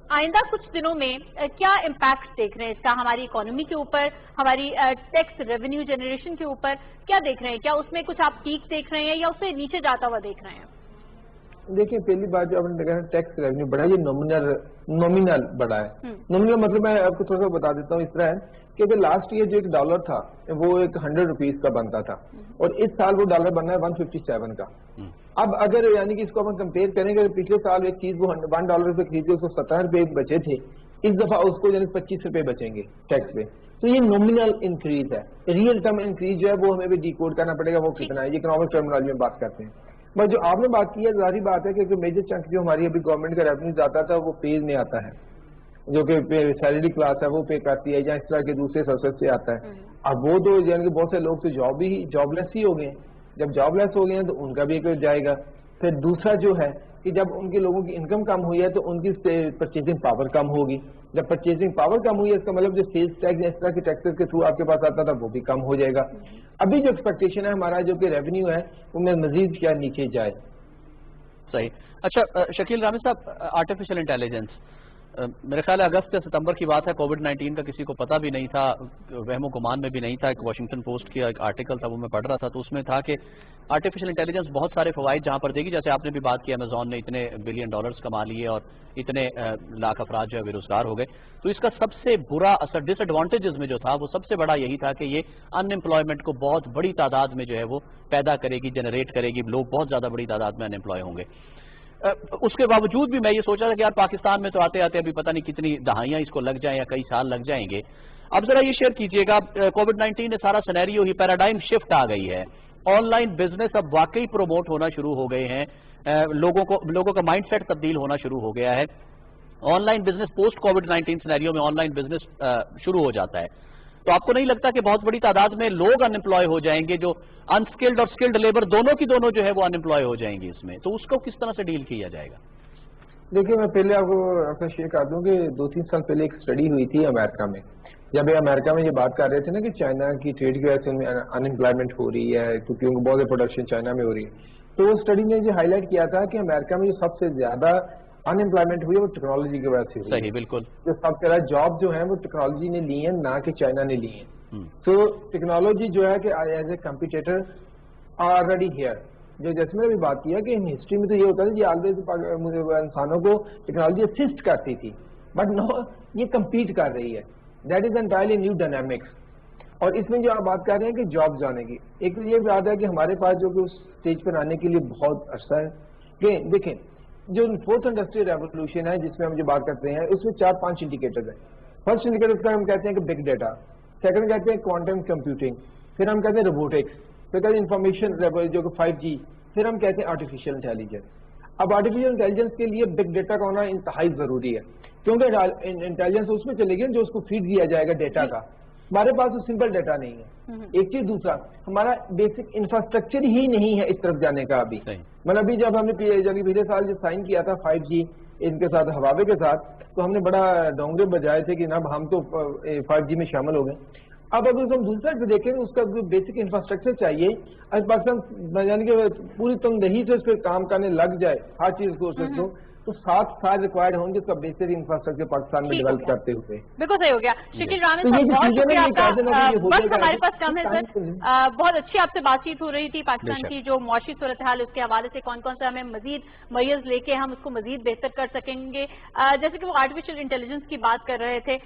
A: آئندہ کچھ دنوں میں کیا امپیکٹ دیکھ رہے ہیں اس کا ہماری اکانومی کے اوپر, ہماری ٹیکس ریونیو جنریشن کے اوپر کیا دیکھ رہے ہیں؟ کیا اس میں کچھ آپ پیک دیکھ رہے ہیں یا اس سے نیچے جاتا ہوا دیکھ رہے ہیں؟
D: دیکھیں پہلی بات جو آپ نے کہا ٹیکس ریونیو بڑھا, یہ نومینل بڑھا ہے. نومینل مطلب میں آپ کو تھوڑا سا بتا دیتا ہوں. اس طرح ہے کہ اگر لاسٹ ایئر جو ایک ڈالر تھا وہ ایک 100 روپیز کا بنتا تھا اور اس سال وہ ڈالر بننا ہے 157 کا. اب اگر یعنی کہ اس کو ہم کمپیئر کریں گے, پچھلے سال ایک چیز وہ $1 پہ خریدی, اس کو 17 روپے بچے تھے, اس دفعہ اس کو یعنی 25 روپے بچیں گے ٹیکس پہ. تو یہ نومینل انکریز ہے. ریئل ٹرم انکریز جو ہے وہ ہمیں بھی ڈی کوڈ کرنا پڑے گا وہ کتنا ہے, یہ اکنامک ٹرمنالوجی میں بات کرتے ہیں. بس جو آپ نے بات کی ہے ظاہری بات ہے کہ میجر چنک جو ہماری ابھی گورنمنٹ کا ریونیو جاتا تھا وہ پیز میں آتا ہے, جو کہ سیلری کلاس ہے وہ پے کرتی ہے یا اس طرح کے دوسرے سورسز سے آتا ہے. اب وہ تو یعنی کہ بہت سے لوگ تو جاب لیس ہی ہو گئے. جب جاب لیس ہو گئے ہیں تو ان کا بھی ایک جائے گا. پھر دوسرا جو ہے کہ جب ان کے لوگوں کی انکم کم ہوئی ہے تو ان کی پرچیزنگ پاور کم ہوگی. جب پرچیزنگ پاور کم ہوئی ہے اس کا مطلب جو سیلز ٹیکس اس طرح کے ٹیکسز کے تھرو آپ کے پاس آتا تھا وہ بھی کم ہو جائے گا. ابھی جو ایکسپیکٹیشن ہے ہمارا جو کہ ریونیو ہے وہ میں مزید کیا نیچے جائے.
B: صحیح. اچھا شکیل رامی صاحب, آرٹیفیشل انٹیلیجنس میرے خیال ہے اگست یا ستمبر کی بات ہے, کووڈ-19 کا کسی کو پتہ بھی نہیں تھا, وہم و گمان میں بھی نہیں تھا. ایک واشنگٹن پوسٹ کی ایک آرٹیکل تھا وہ میں پڑھ رہا تھا, تو اس میں تھا کہ آرٹیفیشل انٹیلیجنس بہت سارے فوائد جہاں پر دے گی, جیسے آپ نے بھی بات کی امیزون نے اتنے $بلین کما لیے اور اتنے لاکھ افراد جو ہے بے روزگار ہو گئے. تو اس کا سب سے برا اثر ڈس ایڈوانٹیجز میں جو تھا وہ سب سے بڑا یہی تھا کہ یہ ان امپلائمنٹ کو بہت بڑی تعداد میں جو ہے وہ پیدا کرے گی, جنریٹ کرے گی, لوگ بہت زیادہ بڑی تعداد میں ان امپلائے ہوں گے. اس کے باوجود بھی میں یہ سوچا تھا کہ یار پاکستان میں تو آتے آتے ابھی پتہ نہیں کتنی دہائیاں اس کو لگ جائیں یا کئی سال لگ جائیں گے. اب ذرا یہ شیئر کیجئے گا, کووڈ-19 نے سارا سینیریو ہی پیراڈائم شفٹ آ گئی ہے, آن لائن بزنس اب واقعی پروموٹ ہونا شروع ہو گئے ہیں, لوگوں کا مائنڈ سیٹ تبدیل ہونا شروع ہو گیا ہے. On line business post COVID-19 scenario میں آن لائن بزنس شروع ہو جاتا ہے. تو آپ کو نہیں لگتا کہ بہت بڑی تعداد میں لوگ ان امپلائے ہو جائیں گے, جو انسکلڈ اور سکلڈ لیبر دونوں کی دونوں جو ہے وہ ان امپلائے ہو جائیں گی اس میں, تو اس کو کس طرح سے ڈیل کیا جائے گا؟
D: دیکھیے میں پہلے آپ کو شیئر کر دوں کہ 2-3 سال پہلے ایک اسٹڈی ہوئی تھی امریکہ میں, جب امریکہ میں یہ بات کر رہے تھے نا کہ چائنا کی ٹریڈ کی وجہ سے ان امپلائمنٹ ہو رہی ہے کیونکہ بہت پروڈکشن چائنا میں ہو رہی ہے. تو وہ اسٹڈی نے یہ ہائی لائٹ کیا تھا کہ امریکہ میں جو سب سے زیادہ ان امپلائمنٹ ہوئی ہے وہ ٹیکنالوجی کی وجہ سے ہوئی. صحیح, بالکل. جو سب سے زیادہ جاب جو ہے وہ ٹیکنالوجی نے لی ہیں, نہ کہ چائنا نے لی ہیں. تو ٹیکنالوجی جو ہے کہ as a competitor already here, جو جیسے میں نے بھی بات کیا کہ ہسٹری میں تو یہ ہوتا ہے کہ آلویز انسانوں کو ٹیکنالوجی اسسٹ کرتی تھی, بٹ نو یہ کمپیٹ کر رہی ہے. That is entirely new dynamics. اور اس میں جو آپ بات کر رہے ہیں کہ جاب جانے کی, ایک تو یہ بات ہے کہ ہمارے پاس جو کہ اس اسٹیج پر آنے کے لیے بہت عرصہ ہے. کہ دیکھیں جو 4th انڈسٹریل ریولوشن ہے جس میں ہم جو بات کرتے ہیں اس میں 4-5 انڈیکیٹرز ہیں. فرسٹ انڈیکیٹر کا ہم کہتے ہیں کہ بگ ڈیٹا, سیکنڈ کہتے ہیں کوانٹم کمپیوٹنگ, پھر ہم کہتے ہیں روبوٹکس, پھر کہتے ہیں انفارمیشن جو کہ 5G, پھر ہم کہتے ہیں آرٹیفیشل انٹیلیجنس. اب آرٹیفیشل انٹیلیجنس کے لیے بگ ڈیٹا کا ہونا انتہائی ضروری ہے, کیونکہ انٹیلیجنس اس میں چلے گی جو اس کو فیڈ دیا جائے گا ڈیٹا کا. ہمارے پاس تو سمپل ڈیٹا نہیں ہے. ایک چیز. دوسرا ہمارا بیسک انفراسٹرکچر ہی نہیں ہے اس طرف جانے کا ابھی. مطلب ابھی جب ہم نے پچھلے سال جو سائن کیا تھا 5G ان کے ساتھ ہواوے کے ساتھ, تو ہم نے بڑا ڈونگے بجائے تھے کہ اب ہم تو 5G میں شامل ہو گئے. اب اگر ہم دوسرا پہ دیکھیں اس کا بیسک انفراسٹرکچر چاہیے. آج پاکستان یعنی کہ پوری تندہی سے اس پہ کام کرنے لگ جائے ہر چیز کو تو 7 سال ریکوائرڈ ہوں گے اس کا بیسک انفراسٹرکچر پاکستان میں ڈیولپ کرتے ہوئے.
A: بالکل صحیح ہو گیا. شکیل رامن صاحب بہت شکریہ آپ کا. وقت ہمارے پاس کم ہے سر. بہت اچھی آپ سے بات چیت ہو رہی تھی پاکستان کی جو معاشی صورتحال اس کے حوالے سے کون کون سے ہمیں مزید میز لے کے ہم اس کو مزید بہتر کر سکیں گے, جیسے کہ وہ آرٹیفیشل انٹیلیجنس کی بات کر رہے تھے.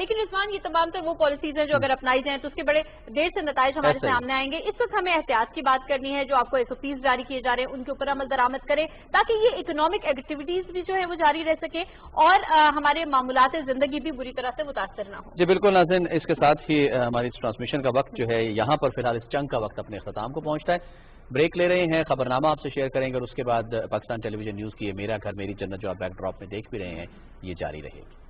A: لیکن رضوان یہ تمام تر وہ پالیسیز ہیں جو اگر اپنائی جائیں تو اس کے بڑے دیر سے نتائج ہمارے سامنے آئیں گے. اس وقت ہمیں احتیاط کی بات کرنی ہے. جو آپ کو SOPs جاری کیے جا رہے ہیں ان کے اوپر عمل درآمد کریں تاکہ یہ اکنامک ایکٹیویٹیز بھی جو ہے وہ جاری رہ سکے اور ہمارے معمولات زندگی بھی بری طرح سے متاثر نہ ہو.
B: جی بالکل ناظرین, اس کے ساتھ ہی ہماری اس ٹرانسمیشن کا وقت جو ہے یہاں پر فی الحال اس چنک کا وقت اپنے اختتام کو پہنچتا ہے. بریک لے رہے ہیں, خبرنامہ آپ سے شیئر کریں گے اور اس کے بعد پاکستان ٹیلی ویژن نیوز کی یہ میرا گھر میری جنت جو آپ بیک ڈراپ میں دیکھ بھی رہے ہیں یہ جاری رہے گی.